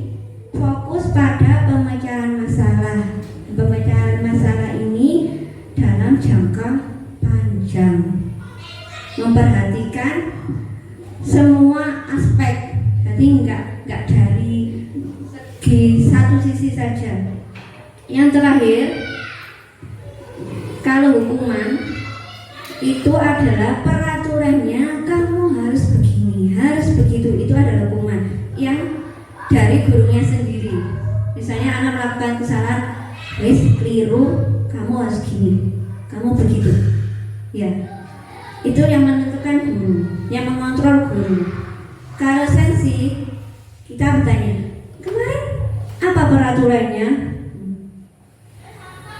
fokus pada pemecahan masalah. Pemecahan masalah ini dalam jangka panjang, memperhatikan semua aspek, jadi enggak dari segi satu sisi saja. Yang terakhir, kalau hukuman itu adalah peraturannya, kamu harus begini, harus begitu, itu adalah hukuman yang dari gurunya sendiri. Misalnya anak melakukan kesalahan, wis keliru, kamu harus gini, kamu begitu, ya. Itu yang menentukan guru, yang mengontrol guru. Kalau sensi, kita bertanya, kemarin apa peraturannya?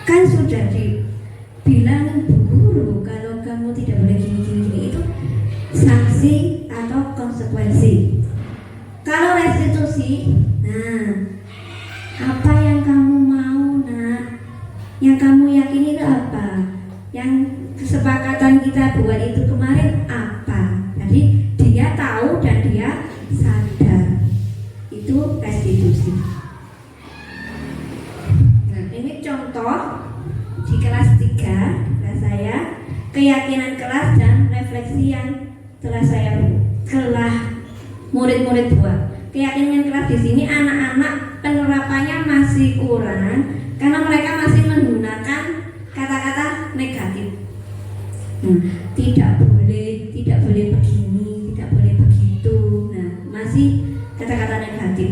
Kan sudah dibilang bu guru kalau kamu tidak boleh gini. Itu sanksi atau konsekuensi. Kalau restitusi, nah, apa yang kamu mau nak? Yang kamu yakini itu apa? Yang kesepakatan kita buat itu kemarin apa? Jadi dia tahu dan dia sadar. Itu restitusi. Nah, ini contoh di kelas 3, kelas saya, keyakinan kelas dan refleksi yang telah murid-murid buat. Keyakinan kelas di sini anak-anak penerapannya masih kurang karena mereka masih menggunakan kata-kata negatif. Tidak boleh begini, tidak boleh begitu. Nah, masih kata-kata negatif.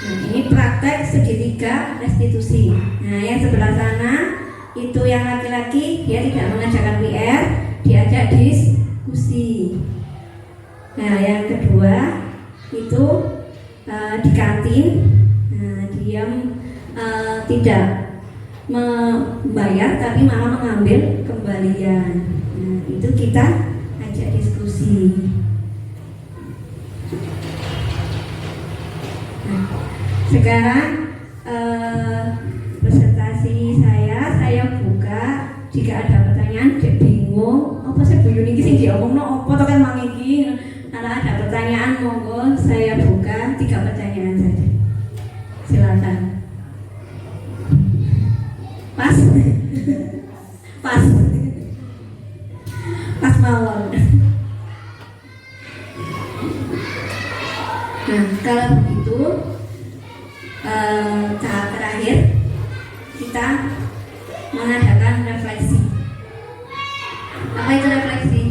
Nah, ini praktek segitiga restitusi. Nah, yang sebelah sana itu yang laki-laki, dia tidak mengerjakan PR, diajak diskusi. Nah, yang kedua itu di kantin, dia tidak membayar tapi malah mengambil kembalian. Nah, itu kita ajak diskusi. Nah, sekarang presentasi saya buka. Jika ada pertanyaan, cek bingung, apa sih Bu Yuni sing diomongno apa to kan mang iki. Kalau ada pertanyaan monggo saya buka 3 pertanyaan saja. Silakan. Pas mawon. Nah, kalau begitu tahap terakhir kita mengadakan refleksi. Apa itu refleksi?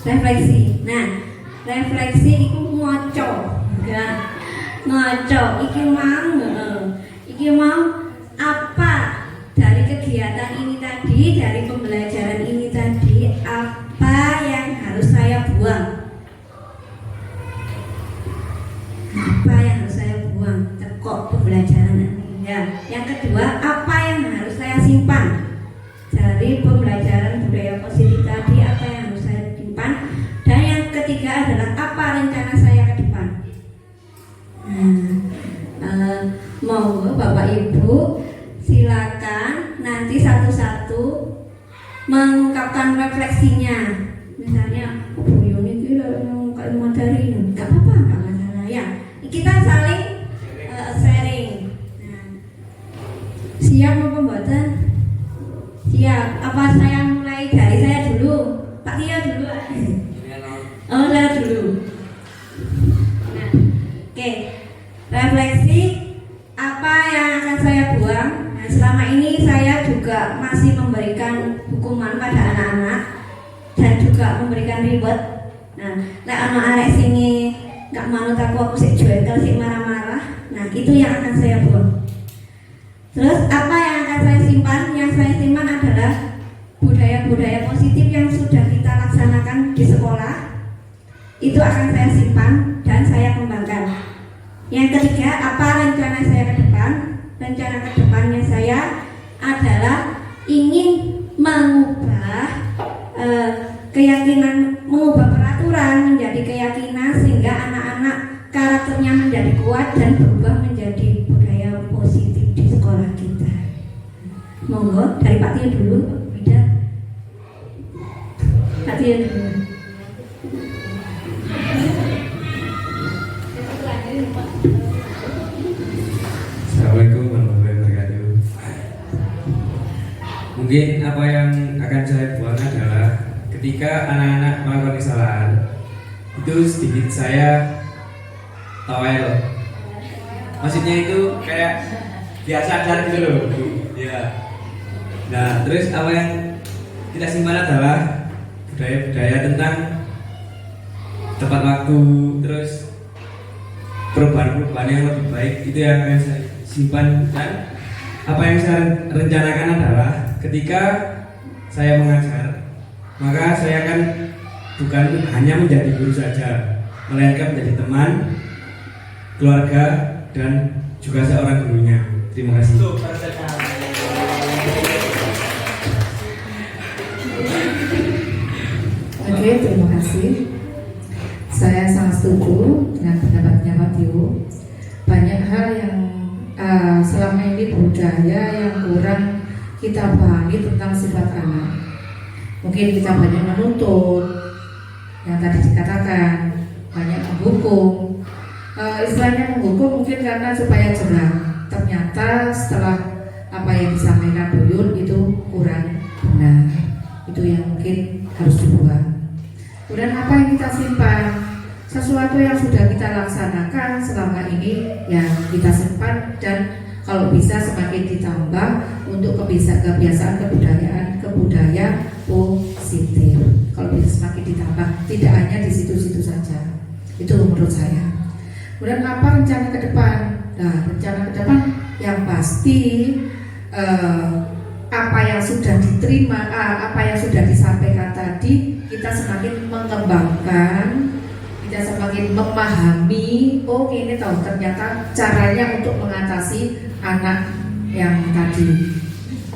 Refleksi. Nah, refleksi iku ngaca. Ya. Ngaca iki mau apa dari kegiatan ini tadi, dari pembelajaran ini tadi, apa yang harus saya buang? Apa yang harus saya buang? Tekok pembelajaran ini. Ya. Yang kedua, apa yang harus saya simpan dari pembelajaran budaya positif tadi? Apa yang harus saya simpan? Dan yang ketiga adalah apa rencana saya ke depan? Monggo Bapak Ibu silakan nanti satu-satu mengungkapkan refleksinya. Misalnya, Bu Yuni kira kayak materi, nggak apa-apa, nggak masalah ya. Kita saling sharing. Nah, siap apa mboten? Siap. Apa saya mulai dari saya dulu? Pak Tio dulu. Oh, saya dulu. Nah, oke. Refleksi apa yang akan saya buang. Nah, selama ini saya juga masih memberikan hukuman pada anak-anak dan juga memberikan reward. Nah, nek ana arek singi gak manut aku sik jual sik marah-marah. Nah, itu yang akan saya buang. Terus apa yang akan saya simpan? Yang saya simpan adalah budaya-budaya positif yang sudah kita laksanakan di sekolah. Itu akan saya simpan dan saya kembangkan. Yang ketiga, apa rencana saya ke depan? Rencana ke depannya saya adalah ingin mengubah keyakinan, mengubah peraturan menjadi keyakinan sehingga anak-anak karakternya menjadi kuat dan berubah menjadi budaya positif di sekolah kita. Monggo dari Pak Tio dulu, Pak Wida. Pak Tio dulu. Assalamualaikum warahmatullahi wabarakatuh. Mungkin apa yang akan saya buat adalah ketika anak-anak melakukan kesalahan, itu sedikit saya tawel. Maksudnya itu kayak biasa aja gitu loh. Ya. Nah, terus apa yang kita simpan adalah budaya-budaya tentang tepat waktu, terus perubahan-perubahan yang lebih baik. Itu yang akan saya simpan. Dan apa yang saya rencanakan adalah ketika saya mengajar, maka saya akan bukan hanya menjadi guru saja, melainkan menjadi teman, keluarga, dan juga seorang gurunya. Terima kasih. Oke, terima kasih. Saya sangat setuju dengan pendapatnya Pak Tio. Banyak hal yang selama ini budaya yang kurang kita pahami tentang sifat anak. Mungkin kita banyak menuntut, yang tadi dikatakan, banyak menghukum. Istilahnya menghukum mungkin karena supaya jerah. Ternyata setelah apa yang disampaikan Bu Yun itu kurang benar. Itu yang mungkin harus dibuang. Kemudian apa yang kita simpan? Sesuatu yang sudah kita laksanakan selama ini ya kita simpan, dan kalau bisa semakin ditambah untuk kebiasaan kebudaya positif. Kalau bisa semakin ditambah, tidak hanya di situ-situ saja. Itu menurut saya. Kemudian apa rencana ke depan? Nah, rencana ke depan yang pasti apa yang sudah diterima, apa yang sudah disampaikan tadi, kita semakin mengembangkan, kita semakin memahami. Oh, ini tahu ternyata caranya untuk mengatasi anak yang tadi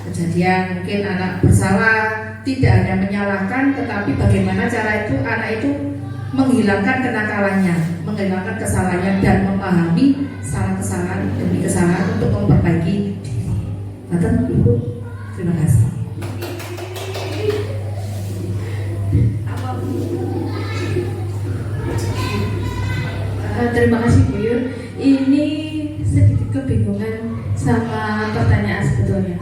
kejadian, mungkin anak bersalah, tidak hanya menyalahkan, tetapi bagaimana cara itu anak itu menghilangkan kenakalannya, menghilangkan kesalahannya, dan memahami salah kesalahan demi kesalahan untuk memperbaiki diri. Bapak Ibu, terima kasih. Terima kasih Bu Yun. Ini sedikit kebingungan sama pertanyaan sebetulnya.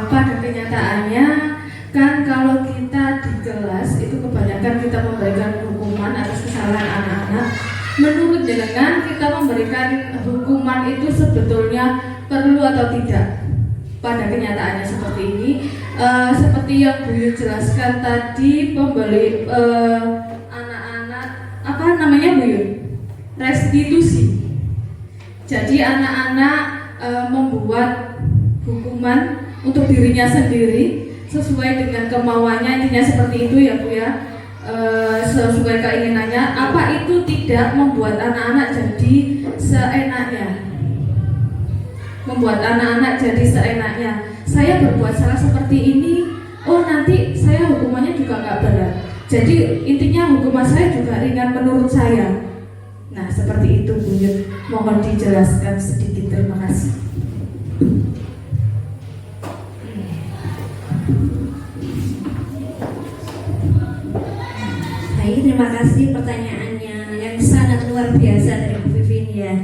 Pada kenyataannya kan kalau kita di kelas itu kebanyakan kita memberikan hukuman atas kesalahan anak-anak. Menurut jenengan kita memberikan hukuman itu sebetulnya perlu atau tidak? Pada kenyataannya seperti ini, seperti yang Bu Yun jelaskan tadi, anak-anak namanya Bu Yun? Restitusi. Jadi anak-anak membuat hukuman untuk dirinya sendiri sesuai dengan kemauannya, intinya seperti itu ya Bu ya. Sesuai keinginannya. Apa itu tidak membuat anak-anak jadi seenaknya? Membuat anak-anak jadi seenaknya. Saya berbuat salah seperti ini, oh nanti saya hukumannya juga nggak berat. Jadi intinya hukuman saya juga ringan menurut saya. Nah seperti itu Bu Yun. Mohon dijelaskan sedikit, terima kasih. Baik, terima kasih pertanyaannya yang sangat luar biasa dari Bu Vivin ya.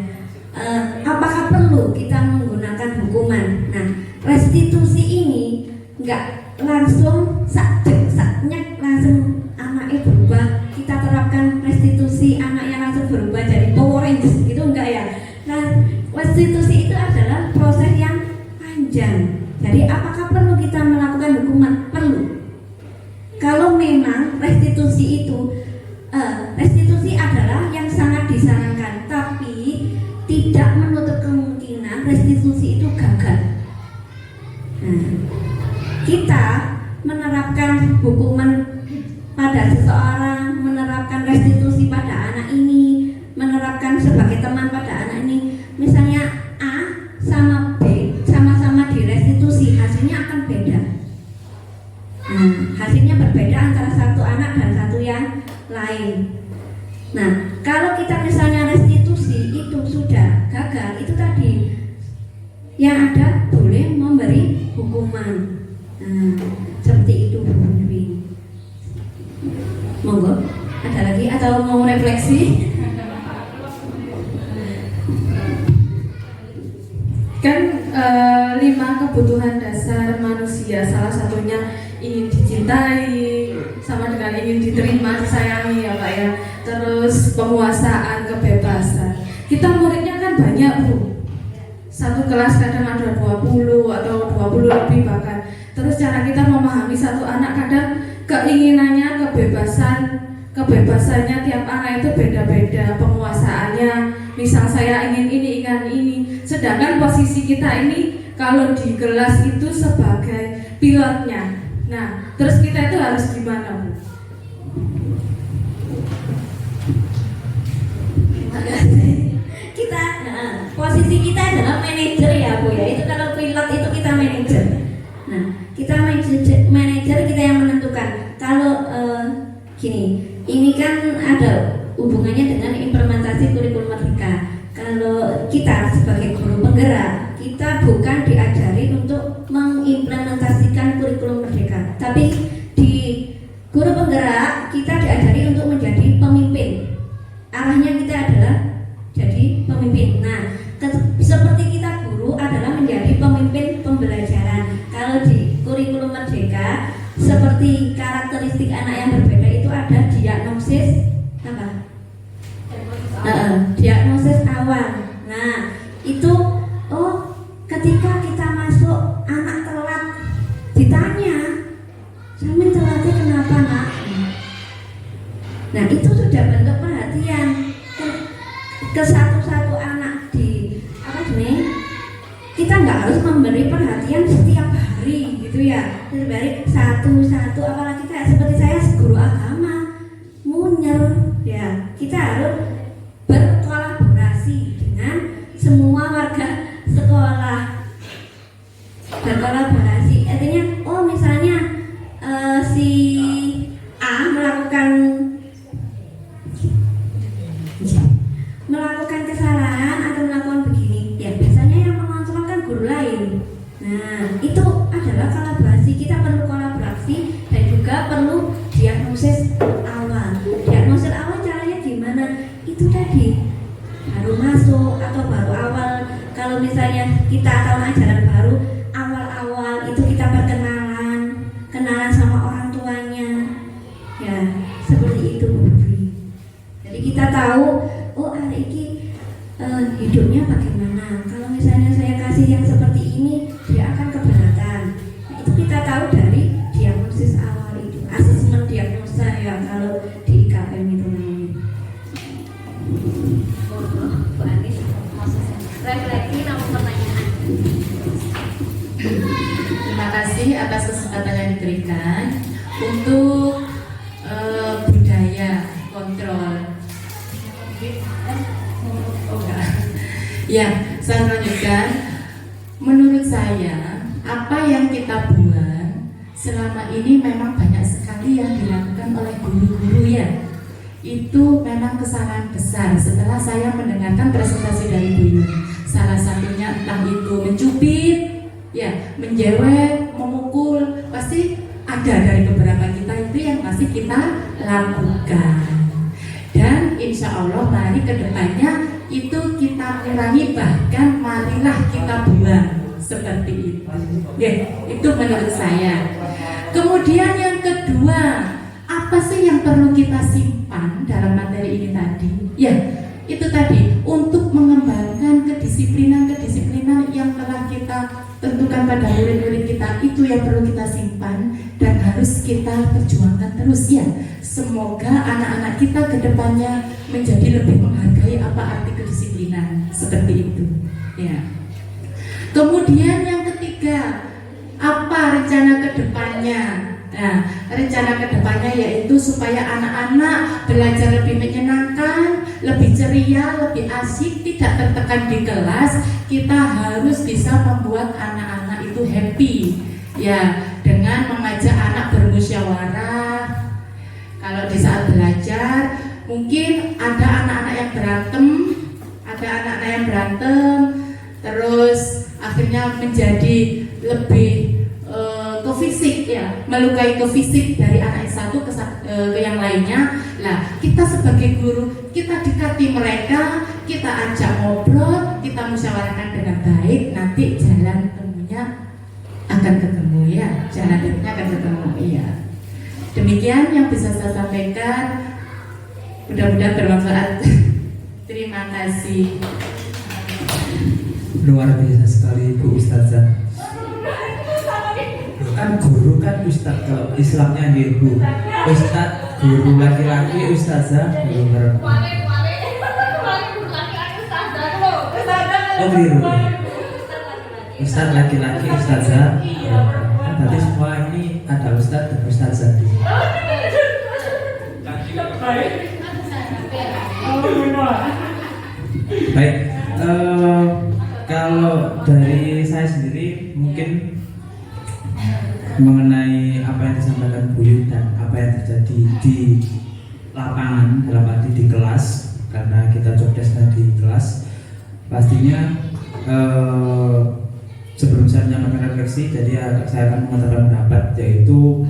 Apakah perlu kita menggunakan hukuman? Nah, restitusi ini nggak langsung saknya langsung anaknya berubah. Kita terapkan restitusi anaknya langsung berubah jadi Power Rangers gitu enggak ya? Nah, restitusi itu adalah proses yang panjang. Jadi apakah perlu kita melakukan hukuman? Perlu. Kalau memang restitusi itu restitusi adalah yang sangat disarankan, tapi tidak menutup kemungkinan restitusi itu gagal. Nah, kita menerapkan hukuman pada seseorang, menerapkan restitusi pada anak ini, menerapkan sebagai teman pada anak ini. Misalnya A sama B sama-sama direstitusi, hasilnya akan beda. Hasilnya berbeda antara satu anak dan satu yang lain. Nah, kalau kita misalnya restitusi itu sudah gagal, itu tadi yang ada boleh memberi hukuman. Seperti itu Bu Dewi. Monggo, ada lagi atau mau refleksi? Kan 5 kebutuhan dasar manusia, salah satunya ingin dicintai, sama dengan ingin diterima, disayangi ya Pak ya. Terus penguasaan, kebebasan. Kita muridnya kan banyak Bu. Satu kelas kadang ada 20 atau 20 lebih bahkan. Terus cara kita memahami satu anak kadang keinginannya, kebebasannya tiap anak itu beda-beda, penguasaannya. Misal saya ingin ini, ingin ini. Sedangkan posisi kita ini kalau di kelas itu sebagai pilotnya. Nah, terus kita itu harus gimana Bu? Kita posisi kita adalah manajer ya Bu ya. Itu kalau pilot itu kita manajer. Nah, kita manajer kita yang menentukan. Kalau gini, ini kan ada hubungannya dengan implementasi kurikulum merdeka. Kalau kita sebagai guru penggerak, kita bukan diajari untuk mengimplementasikan kurikulum merdeka, tapi di guru penggerak kita diajari untuk menjadi pemimpin. Arahnya kita adalah jadi pemimpin. Nah, seperti kita guru adalah menjadi pemimpin pembelajaran. Kalau di kurikulum merdeka, seperti karakteristik anak yang berbeda itu ada diagnosis apa? Diagnosis awal. Nah, itu ketika kita masuk anak telat ditanya, "Samin telatnya kenapa, Nak?" Nah, itu sudah bentuk perhatian ke satu-satu anak di kita nggak harus memberi perhatian setiap hari gitu ya. Dari satu-satu, apalagi kayak seperti saya guru agama, munyer ya. Kita harus berkolaborasi dengan semua warga sekolah. Berkolaborasi artinya misalnya si A melakukan kesalahan atau melakukan begini, ya biasanya yang mengontrol kan guru lain. Nah, itu adalah kolaborasi. Kita perlu kolaborasi dan juga perlu diagnosis awal. Diagnosis awal caranya gimana? Itu tadi baru masuk atau baru awal. Kalau misalnya kita tahun ajaran baru, awal-awal itu kita kenalan sama orang tuanya. Ya, seperti itu Bu. Jadi kita tahu hari ini hidupnya bagaimana. Kalau misalnya saya kasih yang seperti ini, dia akan keberatan. Nah, itu kita tahu dari diagnosis awal itu, asesmen diagnosa ya kalau di IKM itu namanya. kontrol. Oh enggak. Ya, saya lanjutkan. Menurut saya, apa yang kita buat selama ini memang banyak sekali yang dilakukan oleh guru-guru ya. Itu memang kesalahan besar. Setelah saya mendengarkan presentasi dari Bu Yun, salah satunya entah itu mencubit, ya, menjewet, memukul, pasti ada dari beberapa kita itu yang masih kita lakukan. Dan insya Allah mari ke depannya itu kita kurangi, bahkan marilah kita buang seperti itu. Ya, itu menurut saya. Kemudian yang kedua, apa sih yang perlu kita simpan dalam materi ini tadi? Ya, itu tadi untuk mengembangkan kedisiplinan yang telah kita tentukan pada murid-murid kita, itu yang perlu kita simpan dan harus kita perjuangkan terus ya. Semoga anak-anak kita ke depannya menjadi lebih menghargai apa arti kedisiplinan seperti itu ya. Kemudian yang ketiga, apa rencana ke depannya? Nah, rencana ke depannya yaitu supaya anak-anak belajar lebih menyenangkan, lebih ceria, lebih asik, tidak tertekan di kelas. Kita harus bisa membuat anak-anak itu happy ya, dengan mengajak anak bermusyawarah. Kalau di saat belajar mungkin ada anak-anak yang berantem, terus akhirnya menjadi lebih ke fisik ya, melukai ke fisik dari anak yang satu ke yang lainnya. Lah, kita sebagai guru, kita dekati mereka, kita ajak ngobrol, kita musyawarahkan dengan baik, nanti jalan temunya akan ketemu ya, jalan temunya akan ketemu ya. Demikian yang bisa saya sampaikan, mudah-mudahan bermanfaat. Terima kasih. Luar biasa sekali Bu Ustazah. Kan guru kan Ustaz, kalau Islamnya nih Bu Ustaz, guru laki-laki, Ustazah guru perempuan. Oh biru. Ustaz laki-laki, Ustazah kan berarti semua ini ada Ustaz dan Ustazah. Baik, kalau dari saya sendiri mungkin mengenai apa yang disampaikan Bu Yun dan apa yang terjadi di lapangan, dalam arti di kelas, karena kita jobdesknya di kelas, pastinya sebelum saya menyampaikan refleksi, jadi saya akan mengatakan pendapat, yaitu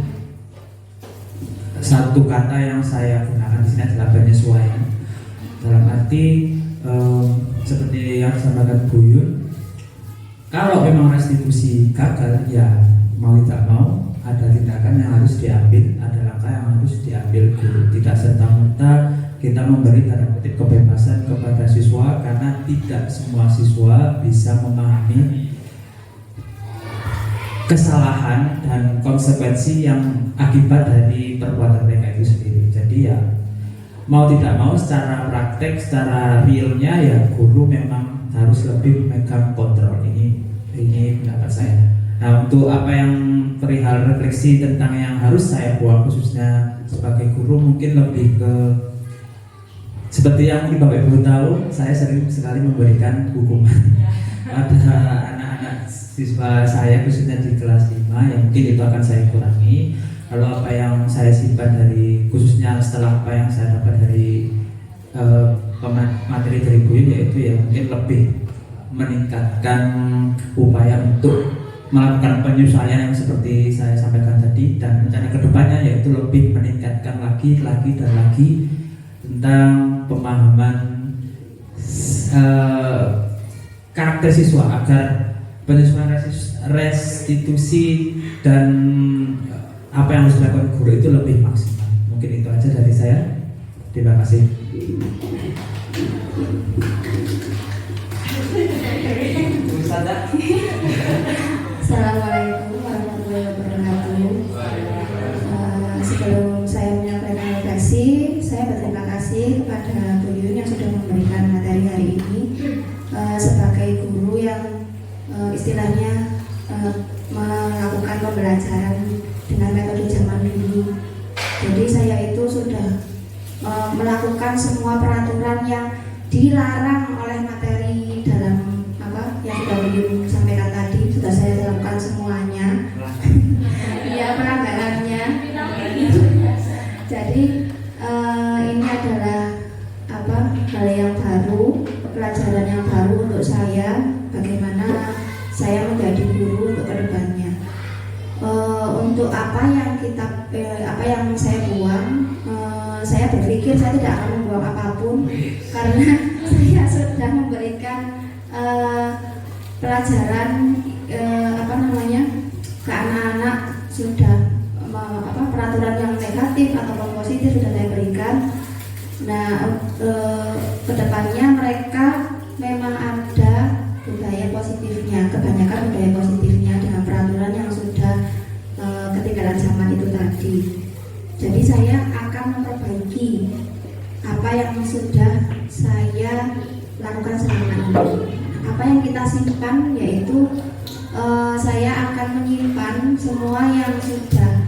satu kata yang saya gunakan di sini adalah penyesuaian. Dalam arti seperti yang disampaikan Bu Yun, kalau memang restitusi gagal, ya mau tidak mau ada tindakan yang harus diambil, ada langkah yang harus diambil guru. Tidak serta-merta kita memberi tanda kutip kebebasan kepada siswa, karena tidak semua siswa bisa memahami kesalahan dan konsekuensi yang akibat dari perbuatan mereka itu sendiri. Jadi ya mau tidak mau secara praktek, secara realnya ya guru memang harus lebih memegang kontrol. Ini pendapat saya. Nah, untuk apa yang perihal refleksi tentang yang harus saya buat khususnya sebagai guru, mungkin lebih ke seperti yang mungkin Bapak Ibu tahu, saya sering sekali memberikan hukuman pada anak-anak siswa saya khususnya di kelas 5, yang mungkin itu akan saya kurangi. Lalu apa yang saya simpan dari, khususnya setelah apa yang saya dapat dari materi dari Bu Yun, yaitu ya mungkin lebih meningkatkan upaya untuk melakukan penyesuaian yang seperti saya sampaikan tadi, dan rencana kedepannya yaitu lebih meningkatkan lagi dan lagi tentang pemahaman karakter siswa, agar penyesuaian restitusi dan apa yang harus dilakukan guru itu lebih maksimal. Mungkin itu aja dari saya. Terima kasih. Assalamualaikum warahmatullahi wabarakatuh. Sebelum saya menyampaikan refleksi, saya berterima kasih kepada Bu Yun yang sudah memberikan materi hari ini sebagai guru yang istilahnya melakukan pembelajaran dengan metode zaman dulu. Jadi saya itu sudah melakukan melakukan semua peraturan yang dilarang oleh materi dalam yang sudah Beliau sampaikan tadi. Sudah saya lakukan semuanya. Iya, pelanggarannya. Jadi ini adalah hal yang baru, pelajaran yang baru untuk saya, bagaimana saya menjadi guru untuk kedepannya. Untuk apa yang saya buang, saya berpikir saya tidak akan membuang apapun karena saya sudah memberikan pelajaran ke anak-anak, sudah peraturan yang negatif ataupun positif sudah saya berikan. Nah, kedepannya mereka memang ada budaya positifnya, kebanyakan budaya positifnya dengan peraturan yang sudah ketinggalan zaman itu tadi. Jadi saya akan memperbaiki apa yang sudah saya lakukan selama ini. Apa yang kita simpan yaitu saya akan menyimpan semua yang sudah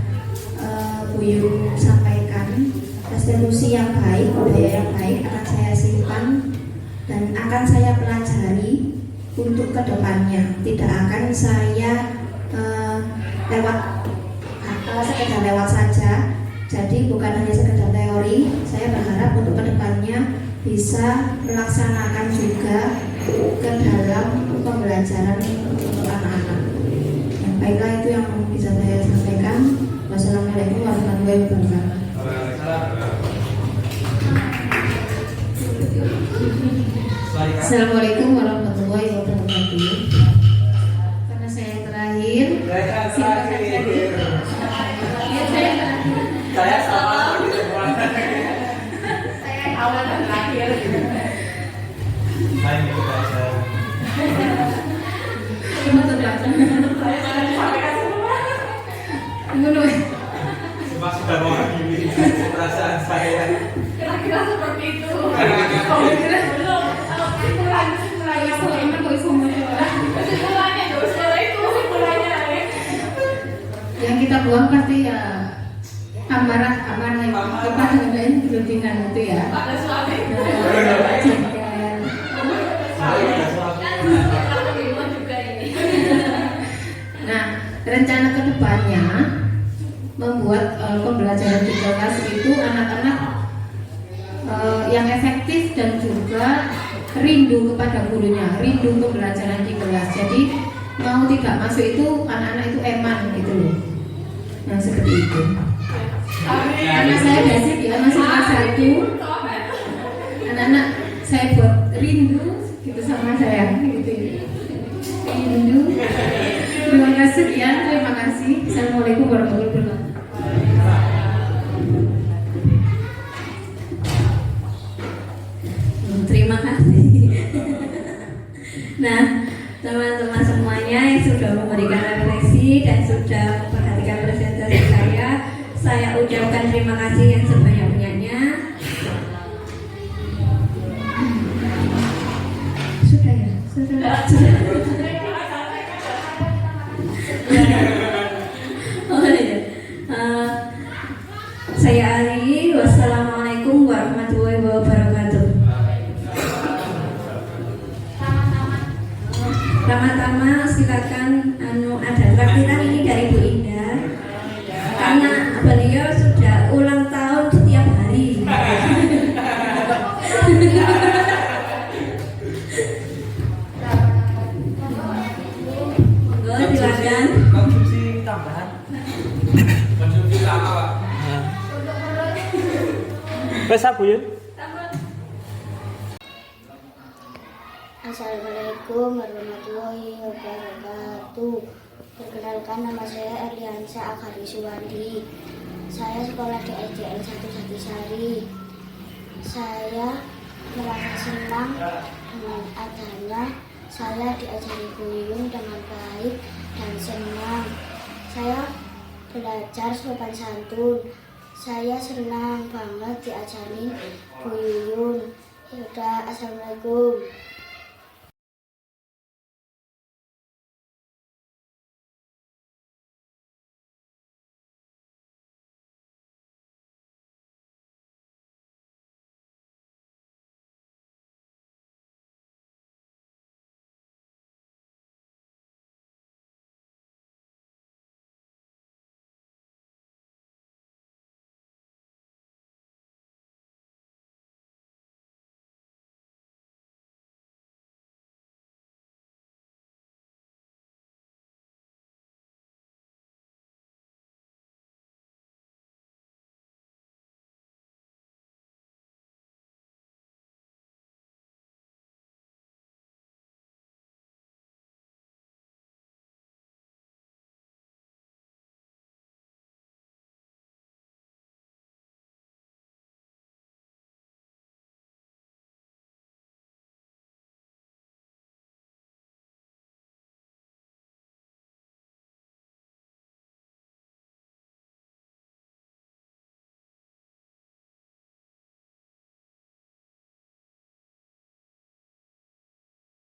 Buyung sampaikan. Restitusi yang baik, budaya yang baik akan saya simpan dan akan saya pelajari untuk kedepannya. Tidak akan saya sekedar lewat saja. Jadi bukan hanya sekedar teori. Saya berharap untuk kedepannya bisa melaksanakan juga ke dalam pembelajaran untuk anak-anak. Baiklah, itu yang bisa saya sampaikan. Wassalamualaikum warahmatullahi wabarakatuh. Assalamualaikum warahmatullahi wabarakatuh. Karena saya terakhir, silakan Saya sama Saya awal dan terakhir. Saya ikut aja. Cuma sudah mau gini perasaan saya. Kira-kira seperti itu. yang kita buang pasti ya amarah yang kita dengan berlebihan itu ya. Ada suami. Nah, rencana kedepannya membuat pembelajaran di kelas itu anak-anak yang efektif dan juga rindu kepada gurunya, rindu pembelajaran di kelas. Jadi mau tidak masuk itu anak-anak itu eman gitu loh. Nah, seperti itu. Karena saya basic ya, masih kelas 1. Anak-anak saya buat rindu gitu sama saya gitu. Rindu. Terima kasih sekian, terima kasih. Assalamualaikum warahmatullahi wabarakatuh. Terima kasih. Nah, teman-teman semuanya yang sudah memberikan refleksi dan sudah memperhatikan presentasi saya ucapkan terima kasih yang sebanyak-banyaknya. Sudah ya? Sudah. Oh iya. Saya Ali. Wassalamualaikum warahmatullahi wabarakatuh. Pertama-tama silakan ada traktiran ini dari Bu Indah karena beliau sudah ulang tahun setiap hari. Monggo silakan. Konsumsi tambahan. Konsumsi apa, Pak? Wes Bu Yun. Assalamualaikum warahmatullahi wabarakatuh. Perkenalkan, nama saya Erliansa Akari Suwandi. Saya sekolah di SDN 1 Jatisari. Saya merasa senang dengan adanya saya diajari Buyung dengan baik dan senang. Saya belajar sopan santun. Saya senang banget diajarin Buyung. Yaudah, assalamualaikum.